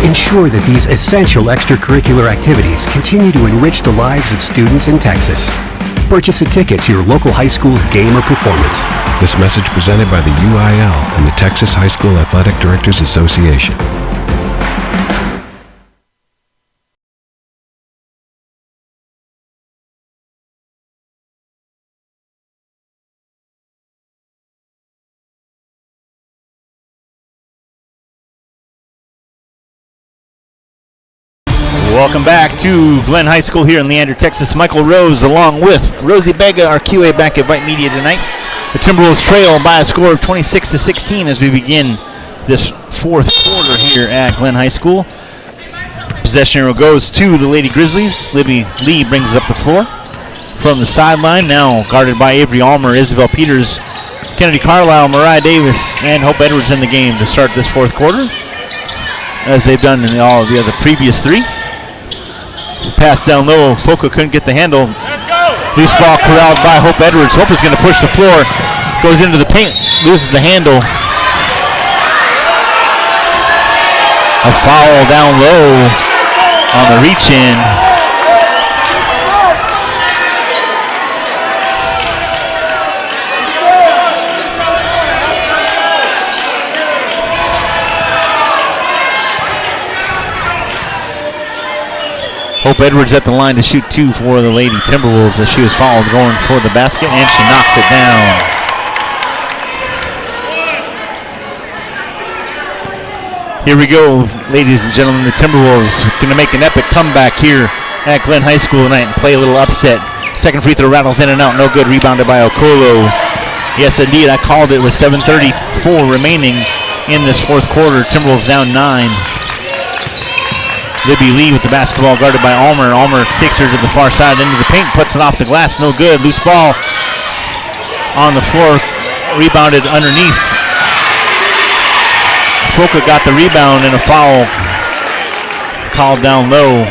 Ensure that these essential extracurricular activities continue to enrich the lives of students in Texas. Purchase a ticket to your local high school's game or performance. This message presented by the UIL and the Texas High School Athletic Directors Association. Welcome back to Glen High School here in Leander, Texas. Michael Rose along with Rosie Bega, our QA back at Vype Media tonight. The Timberwolves trail by a score of 26-16 as we begin this fourth quarter here at Glen High School. Possession arrow goes to the Lady Grizzlies. Libby Lee brings it up the floor from the sideline. Now guarded by Avery Almer, Isabel Peters, Kennedy Carlisle, Mariah Davis, and Hope Edwards in the game to start this fourth quarter, as they've done in all of the other previous three. Pass down low. Foca couldn't get the handle. Loose ball corralled by Hope Edwards. Hope is going to push the floor. Goes into the paint. Loses the handle. A foul down low on the reach in. Hope Edwards at the line to shoot two for the Lady Timberwolves as she was fouled going toward the basket, and she knocks it down. Here we go, ladies and gentlemen. The Timberwolves going to make an epic comeback here at Glen High School tonight and play a little upset. Second free throw rattles in and out, no good. Rebounded by Okolo. Yes, indeed, I called it with 7:34 remaining in this fourth quarter. Timberwolves down 9. Libby Lee with the basketball guarded by Almer. Almer takes her to the far side into the paint, puts it off the glass, no good. Loose ball on the floor, rebounded underneath. Foca got the rebound and a foul called down low.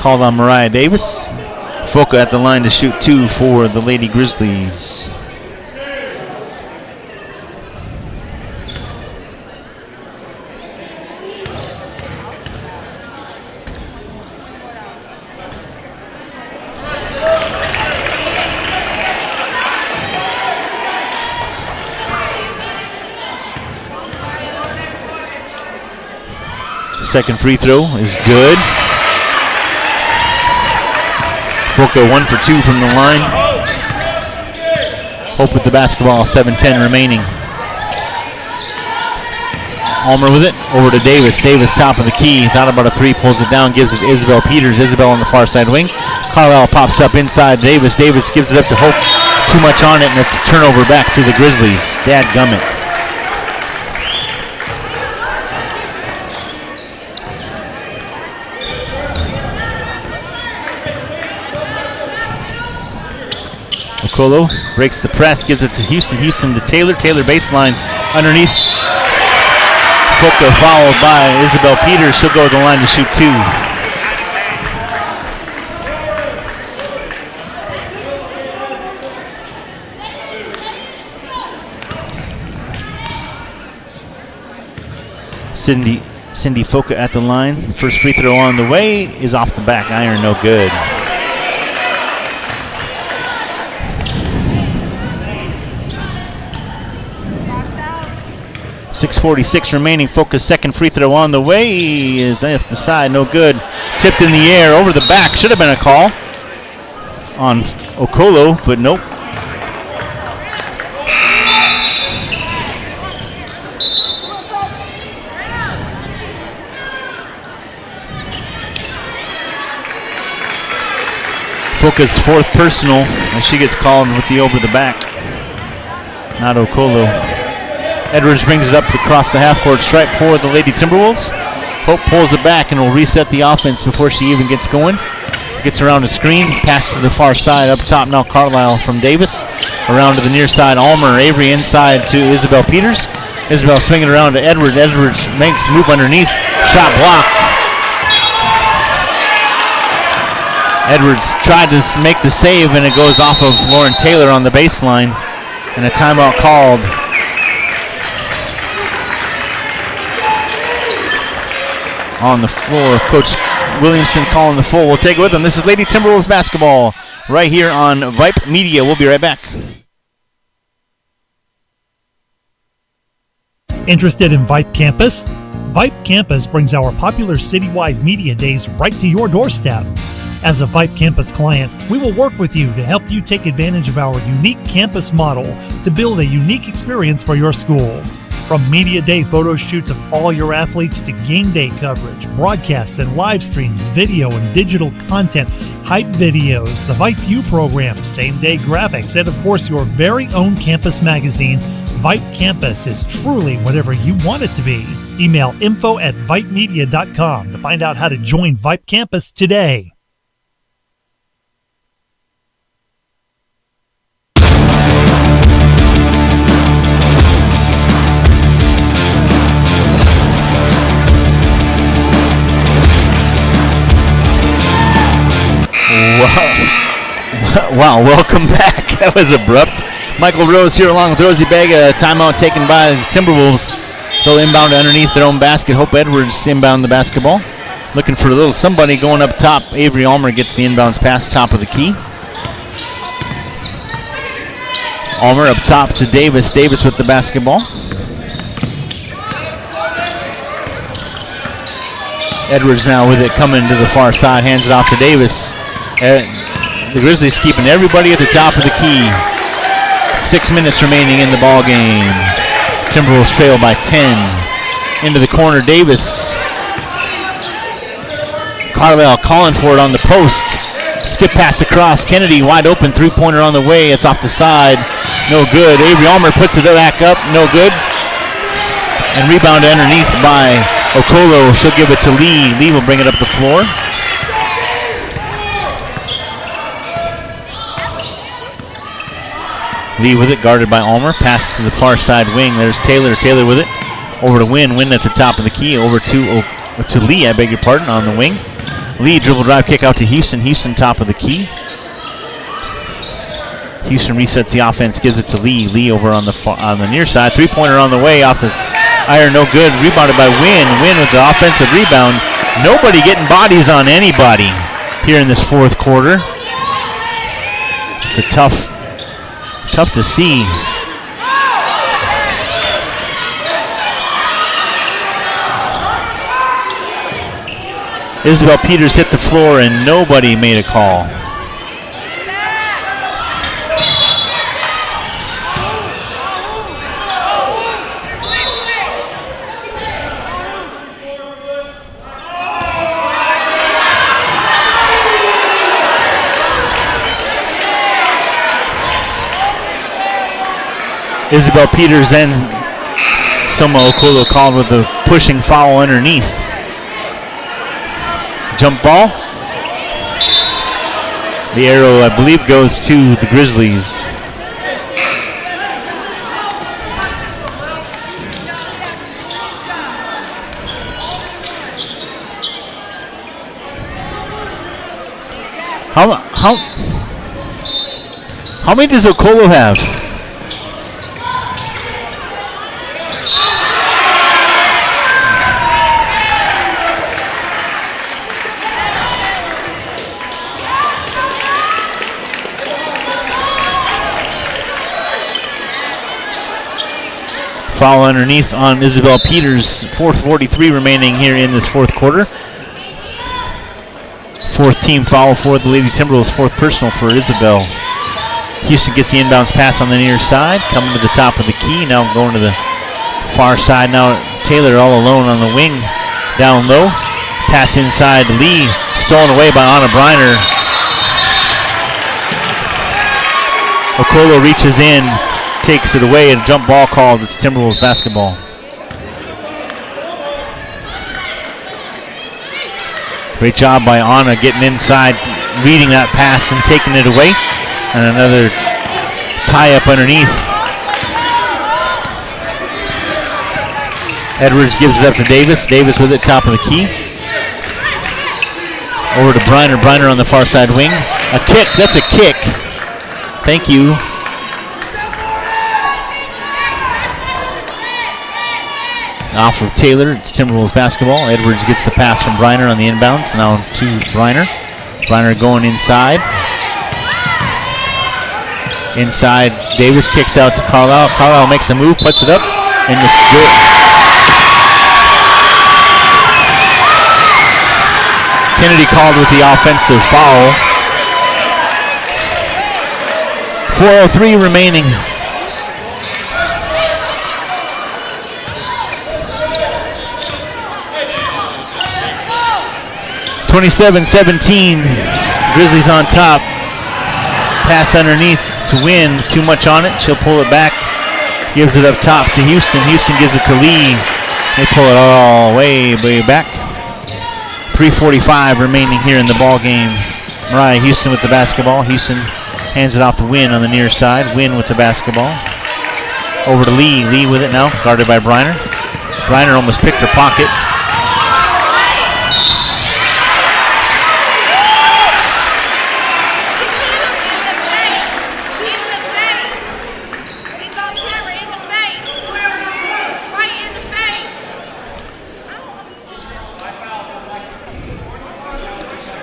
Called on Mariah Davis. Foca at the line to shoot two for the Lady Grizzlies. Second free throw is good. Foca 1 for 2 from the line. Hope with the basketball, 7:10 remaining. Almer with it, over to Davis. Davis top of the key, thought about a three, pulls it down, gives it to Isabel Peters. Isabel on the far side wing. Carlisle pops up inside Davis. Davis gives it up to Hope. Too much on it, and it's a turnover back to the Grizzlies. Dadgummit. Okolo breaks the press, gives it to Houston. Houston to Taylor. Taylor baseline underneath. Foca followed by Isabel Peters. She'll go to the line to shoot two. Cindy Foca at the line. First free throw on the way is off the back iron, no good. 6:46 remaining. Focus second free throw on the way. Is off the side, no good. Tipped in the air, over the back. Should have been a call on Okolo, but nope. Focus fourth personal, and she gets called with the over the back. Not Okolo. Edwards brings it up across the half-court stripe for the Lady Timberwolves. Hope pulls it back and will reset the offense before she even gets going. Gets around the screen, pass to the far side. Up top now Carlisle from Davis. Around to the near side, Almer. Avery inside to Isabel Peters. Isabel swinging around to Edwards. Edwards makes the move underneath. Shot blocked. Edwards tried to make the save, and it goes off of Lauren Taylor on the baseline. And a timeout called. On the floor, Coach Williamson calling the full. We'll take it with him. This is Lady Timberwolves basketball right here on Vype Media. We'll be right back. Interested in Vype Campus? Vype Campus brings our popular citywide media days right to your doorstep. As a Vype Campus client, we will work with you to help you take advantage of our unique campus model to build a unique experience for your school. From media day photo shoots of all your athletes to game day coverage, broadcasts and live streams, video and digital content, hype videos, the Vype U program, same day graphics, and of course your very own campus magazine, Vype Campus is truly whatever you want it to be. Email info@vypemedia.com to find out how to join Vype Campus today. Wow, welcome back. That was abrupt. Michael Rose here along with Rosie Bega. Timeout taken by the Timberwolves. They'll inbound underneath their own basket. Hope Edwards inbound the basketball. Looking for a little somebody going up top. Avery Almer gets the inbounds pass, top of the key. Almer up top to Davis. Davis with the basketball. Edwards now with it coming to the far side. Hands it off to Davis. The Grizzlies keeping everybody at the top of the key. 6 minutes remaining in the ball game. Timberwolves trail by 10. Into the corner, Davis. Carlisle calling for it on the post. Skip pass across. Kennedy wide open. Three-pointer on the way. It's off the side. No good. Avery Almer puts it back up. No good. And rebound underneath by Okolo. She'll give it to Lee. Lee will bring it up the floor. Lee with it, guarded by Almer. Pass to the far side wing. There's Taylor. Taylor with it. Over to Wynn. Wynn at the top of the key. Over to Lee, I beg your pardon, on the wing. Lee dribble drive kick out to Houston. Houston top of the key. Houston resets the offense, gives it to Lee. Lee over on the near side. Three-pointer on the way off the iron, no good. Rebounded by Wynn. Wynn with the offensive rebound. Nobody getting bodies on anybody here in this fourth quarter. It's a tough to see. Isabel Peters hit the floor and nobody made a call. Isabel Peters and Soma Okolo called with the pushing foul underneath. Jump ball. The arrow, I believe, goes to the Grizzlies. How many does Okolo have? foul underneath on Isabel Peters. 4:43 remaining here in this fourth quarter. Fourth team foul for the Lady Timberwolves, fourth personal for Isabel. Houston gets the inbounds pass on the near side, coming to the top of the key. Now going to the far side. Now Taylor all alone on the wing, down low. Pass inside Lee, stolen away by Anna Briner. Okolo reaches in, takes it away, and a jump ball called. It's Timberwolves basketball. Great job by Anna getting inside, reading that pass and taking it away. And another tie up underneath. Edwards gives it up to Davis. Davis with it, top of the key. Over to Briner. Briner on the far side wing. A kick. That's a kick. Thank you. Off of Taylor. It's Timberwolves basketball. Edwards gets the pass from Briner on the inbounds. Now to Briner. Briner going inside. Inside. Davis kicks out to Carlisle. Carlisle makes a move, puts it up, and it's good. Kennedy called with the offensive foul. 4:03 remaining. (27-17). Grizzlies on top. Pass underneath to Win. Too much on it. She'll pull it back. Gives it up top to Houston. Houston gives it to Lee. They pull it all way back. 3:45 remaining here in the ball game. Mariah Houston with the basketball. Houston hands it off to Win on the near side. Win with the basketball. Over to Lee. Lee with it now, guarded by Briner. Briner almost picked her pocket.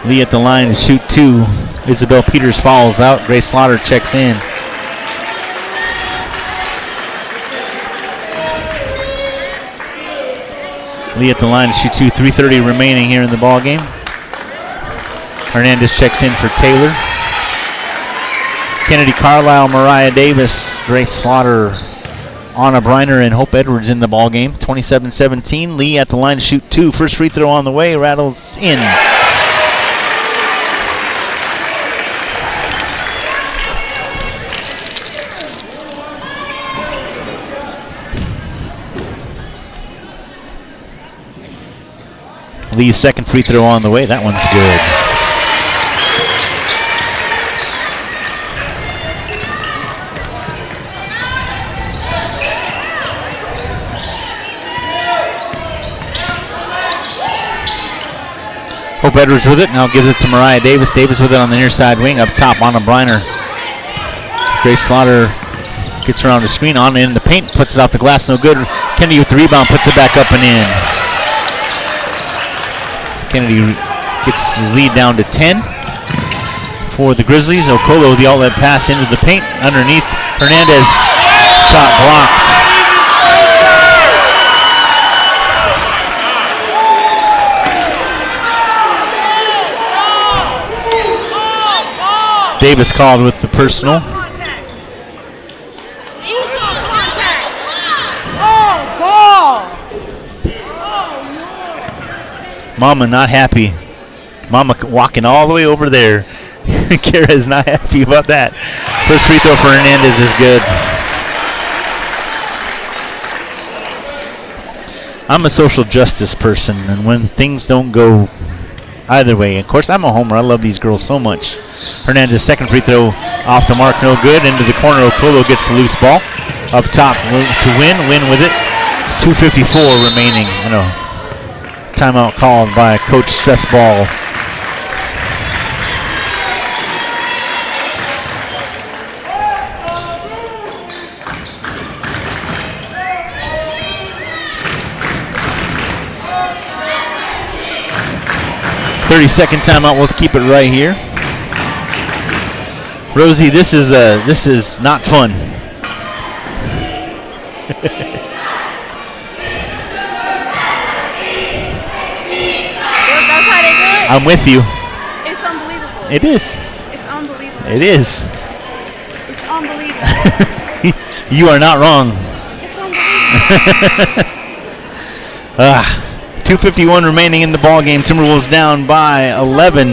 Lee at the line to shoot two. Isabel Peters fouls out. Grace Slaughter checks in. Lee at the line to shoot two. 3:30 remaining here in the ball game. Hernandez checks in for Taylor. Kennedy Carlisle, Mariah Davis, Grace Slaughter, Anna Briner, and Hope Edwards in the ball game. 27-17. Lee at the line to shoot two. First free throw on the way. Rattles in. Lee's second free throw on the way. That one's good. Hope Edwards with it. Now gives it to Mariah Davis. Davis with it on the near side wing. Up top, Anna Briner. Grace Slaughter gets around the screen. On in the paint. Puts it off the glass. No good. Kennedy with the rebound. Puts it back up and in. Kennedy gets the lead down to 10 for the Grizzlies. Okolo, the outlet pass into the paint. Underneath, Hernandez, shot blocked. Davis called with the personal. Mama not happy. Mama walking all the way over there. Kara is not happy about that. First free throw for Hernandez is good. I'm a social justice person, and when things don't go either way, of course I'm a homer. I love these girls so much. Hernandez second free throw off the mark, no good. Into the corner, Okolo gets the loose ball. Up top to Win. Win with it. 2:54 remaining. I know. Timeout called by Coach Stressball. .30-second timeout. We'll keep it right here. Rosie, this is not fun. I'm with you. It's unbelievable. It is. It's unbelievable. It is. It's unbelievable. You are not wrong. It's unbelievable. 2:51 remaining in the ball game. Timberwolves down by 11.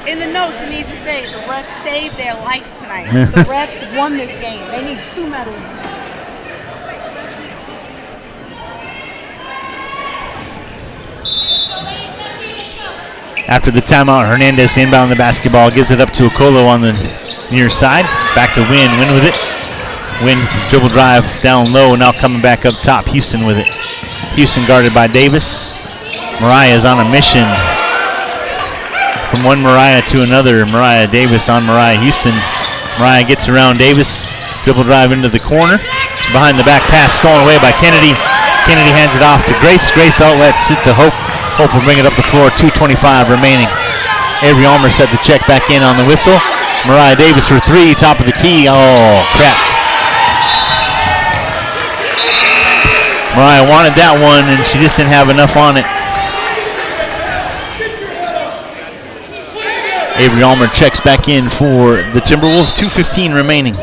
In the notes, it needs to say the refs saved their life tonight. The refs won this game. They need 2 medals. After the timeout, Hernandez to inbound the basketball, gives it up to Okolo on the near side. Back to Wynn. Wynn with it. Wynn dribble drive down low, now coming back up top. Houston with it. Houston guarded by Davis. Mariah is on a mission. From one Mariah to another. Mariah Davis on Mariah Houston. Mariah gets around Davis. Dribble drive into the corner. Behind the back pass stolen away by Kennedy. Kennedy hands it off to Grace. Grace outlets it to Hope. Hope will bring it up the floor. 2:25 remaining. Avery Ulmer set the check back in on the whistle. Mariah Davis for 3. Top of the key. Oh, crap. Mariah wanted that one, and she just didn't have enough on it. Avery Ulmer checks back in for the Timberwolves. 2:15 remaining.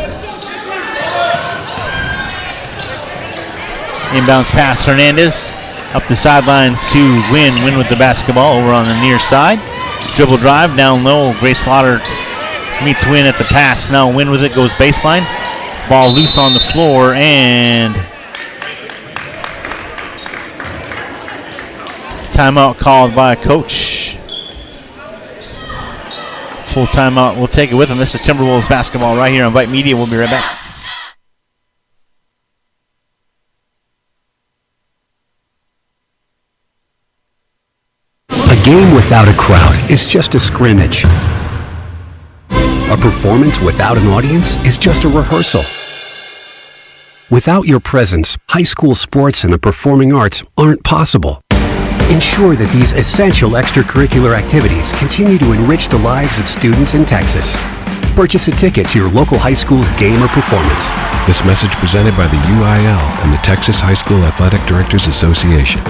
Inbounds pass Hernandez. Up the sideline to Wynn. Wynn with the basketball over on the near side. Dribble drive down low. Grace Slaughter meets Wynn at the pass. Now Wynn with it, goes baseline. Ball loose on the floor, and timeout called by coach. Full timeout. We'll take it with him. This is Timberwolves basketball right here on Vype Media. We'll be right back. A game without a crowd is just a scrimmage. A performance without an audience is just a rehearsal. Without your presence, high school sports and the performing arts aren't possible. Ensure that these essential extracurricular activities continue to enrich the lives of students in Texas. Purchase a ticket to your local high school's game or performance. This message presented by the UIL and the Texas High School Athletic Directors Association.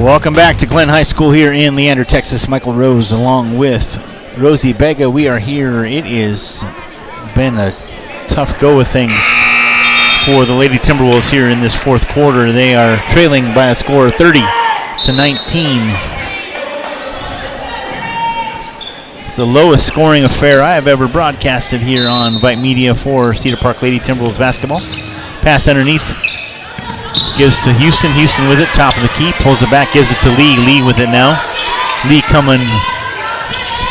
Welcome back to Glen High School here in Leander, Texas. Michael Rose along with Rosie Bega. We are here. It has been a tough go of things for the Lady Timberwolves here in this fourth quarter. They are trailing by a score of 30-19. It's the lowest scoring affair I have ever broadcasted here on Vype Media for Cedar Park Lady Timberwolves basketball. Pass underneath. Gives to Houston. Houston with it, top of the key. Pulls it back, gives it to Lee. Lee with it now. Lee coming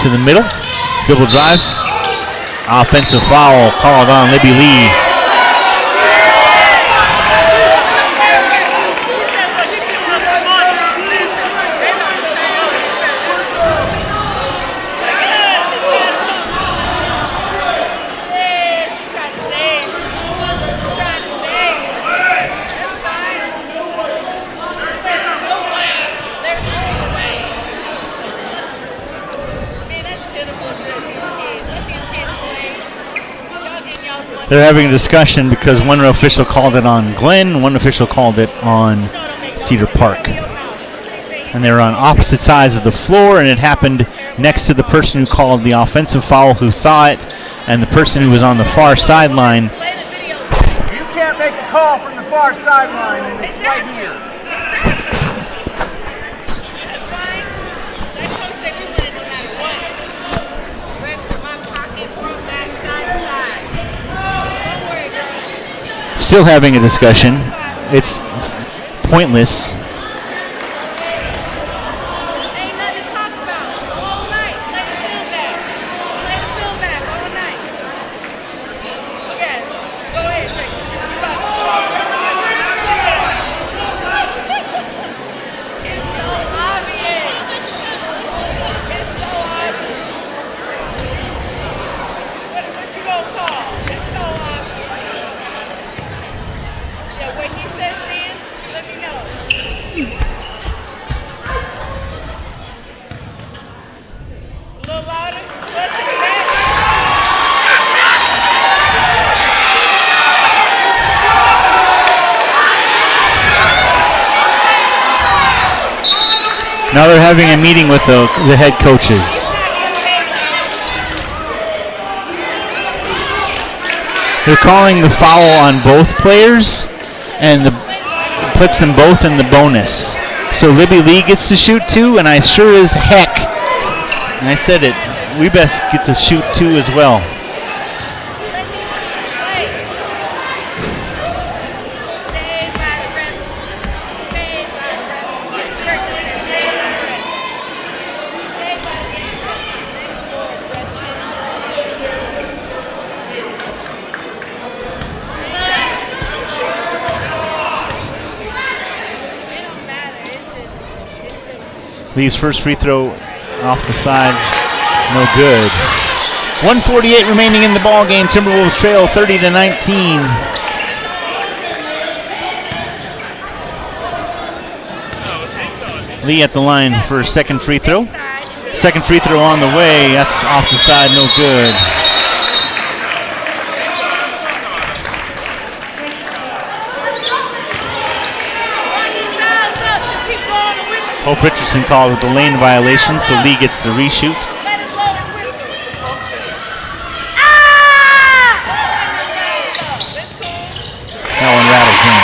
to the middle. Dribble drive. Offensive foul called on Libby Lee. They're having a discussion because one official called it on Glen, one official called it on Cedar Park. And they were on opposite sides of the floor, and it happened next to the person who called the offensive foul, who saw it, and the person who was on the far sideline. You can't make a call from the far sideline, and it's right here. Still having a discussion. It's pointless. Now they're having a meeting with the head coaches. They're calling the foul on both players and puts them both in the bonus. So Libby Lee gets to shoot 2, and I sure as heck, and I said it, we best get to shoot 2 as well. Lee's first free throw off the side, no good. 1:48 remaining in the ball game. Timberwolves trail 30-19. Lee at the line for a second free throw. Second free throw on the way. That's off the side, no good. Hope Richardson called with the lane violation, so Lee gets the reshoot. That one rattles in.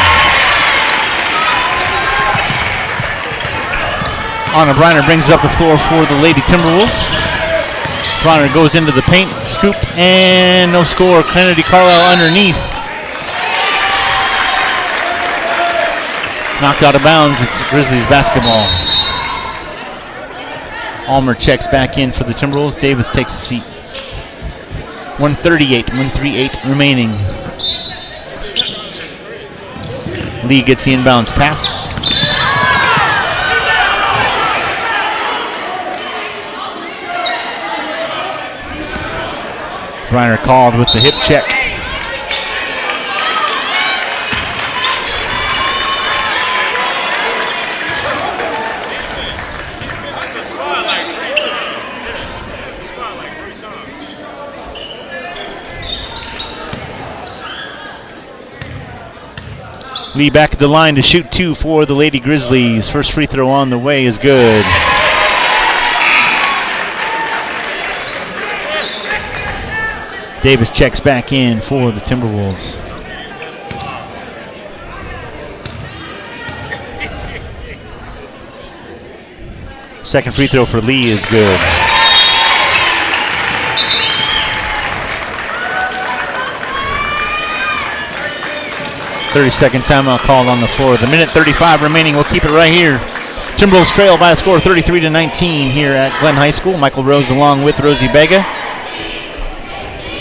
Anna Briner brings it up the floor for the Lady Timberwolves. Briner goes into the paint, scoop, and no score. Kennedy Carlisle underneath. Knocked out of bounds. It's Grizzlies basketball. Almer checks back in for the Timberwolves. Davis takes a seat. 1:38 remaining. Lee gets the inbounds pass. Briner called with the hip check. Lee back at the line to shoot 2 for the Lady Grizzlies. First free throw on the way is good. Davis checks back in for the Timberwolves. Second free throw for Lee is good. .30-second timeout called on the floor. The minute 35 remaining. We'll keep it right here. Timberwolves trail by a score of 33-19 here at Glen High School. Michael Rose along with Rosie Bega.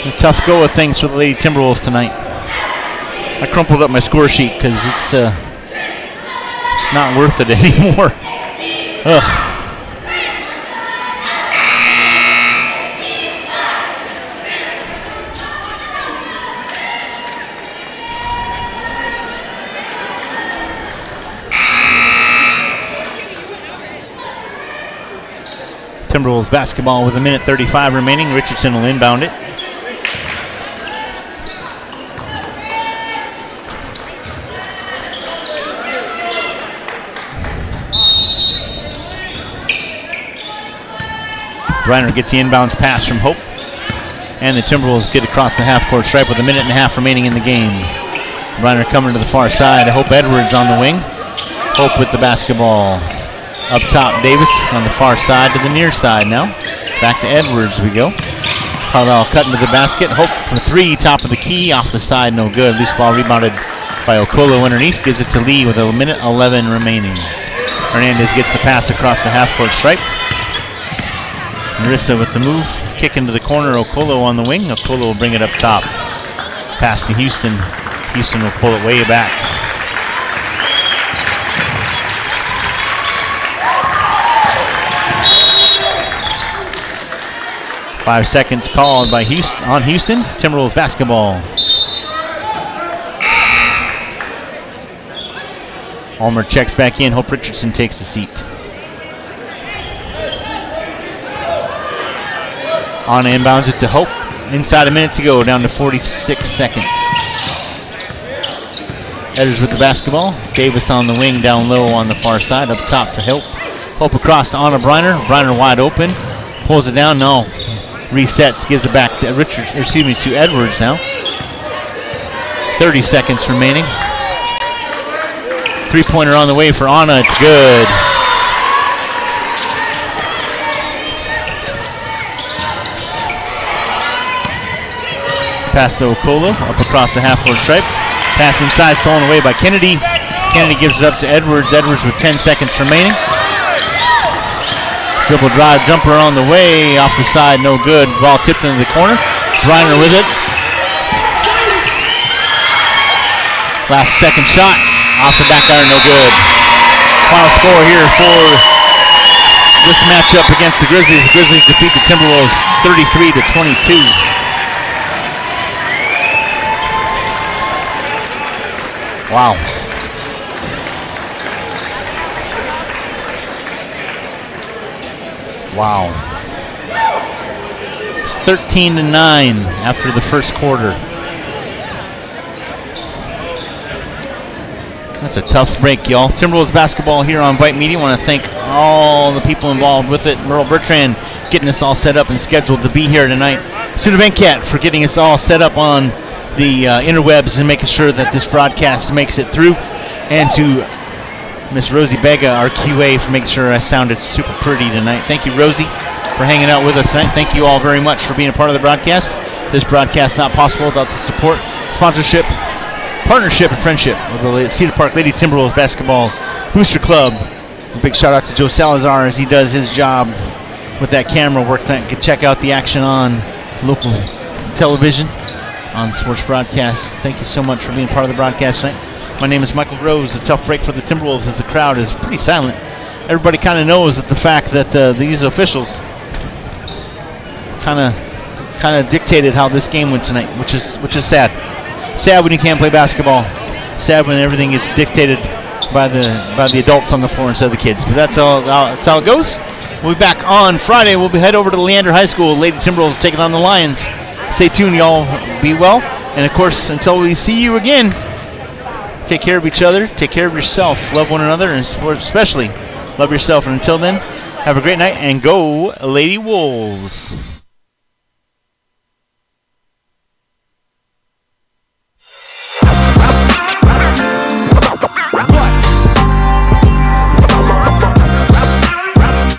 A tough go of things for the Lady Timberwolves tonight. I crumpled up my score sheet because it's not worth it anymore. Ugh. Timberwolves basketball with a minute 35 remaining. Richardson will inbound it. Briner gets the inbounds pass from Hope. And the Timberwolves get across the half-court stripe with a minute and a half remaining in the game. Briner coming to the far side. Hope Edwards on the wing. Hope with the basketball. Up top, Davis on the far side to the near side now. Back to Edwards we go. Carlisle cutting to the basket. Hope for 3, top of the key, off the side, no good. Loose ball rebounded by Okolo underneath. Gives it to Lee with a minute 11 remaining. Hernandez gets the pass across the half-court stripe. Marissa with the move. Kick into the corner. Okolo on the wing. Okolo will bring it up top. Pass to Houston. Houston will pull it way back. Five seconds called by Houston. Timberwolves basketball. Almer checks back in. Hope Richardson takes the seat. Anna inbounds it to Hope. Inside a minute to go, down to 46 seconds. Edwards with the basketball. Davis on the wing, down low on the far side. Up top to Hope. Hope across to Anna Briner. Briner wide open. Pulls it down. No. Resets. Gives it back to to Edwards now. 30 seconds remaining. Three-pointer on the way for Anna. It's good. Pass to Okolo, up across the half-court stripe. Pass inside, stolen away by Kennedy. Kennedy gives it up to Edwards. Edwards with 10 seconds remaining. Dribble drive, jumper on the way, off the side, no good. Ball tipped into the corner. Briner with it. Last second shot, off the back iron, no good. Final score here for this matchup against the Grizzlies. The Grizzlies defeat the Timberwolves 33-22. Wow. Wow. It's 13-9 after the first quarter. That's a tough break, y'all. Timberwolves basketball here on Vype Media. I want to thank all the people involved with it. Merle Bertrand getting us all set up and scheduled to be here tonight. Suna Venkat for getting us all set up on the interwebs and making sure that this broadcast makes it through. And to Miss Rosie Bega, our QA, for making sure I sounded super pretty tonight. Thank you, Rosie, for hanging out with us tonight. Thank you all very much for being a part of the broadcast. This broadcast not possible without the support, sponsorship, partnership, and friendship of the Cedar Park Lady Timberwolves Basketball Booster Club. A big shout out to Joe Salazar as he does his job with that camera work tonight. You can check out the action on local television on sports broadcast. Thank you so much for being part of the broadcast tonight. My name is Michael Rose. A tough break for the Timberwolves as the crowd is pretty silent. Everybody kind of knows that the fact that these officials kind of dictated how this game went tonight, which is sad. Sad when you can't play basketball. Sad when everything gets dictated by the adults on the floor instead of the kids. But that's how it goes. We'll be back on Friday. We'll head over to Leander High School. Lady Timberwolves taking on the Lions. Stay tuned, y'all. Be well. And of course, until we see you again, take care of each other. Take care of yourself. Love one another, and especially love yourself. And until then, have a great night and go Lady Wolves.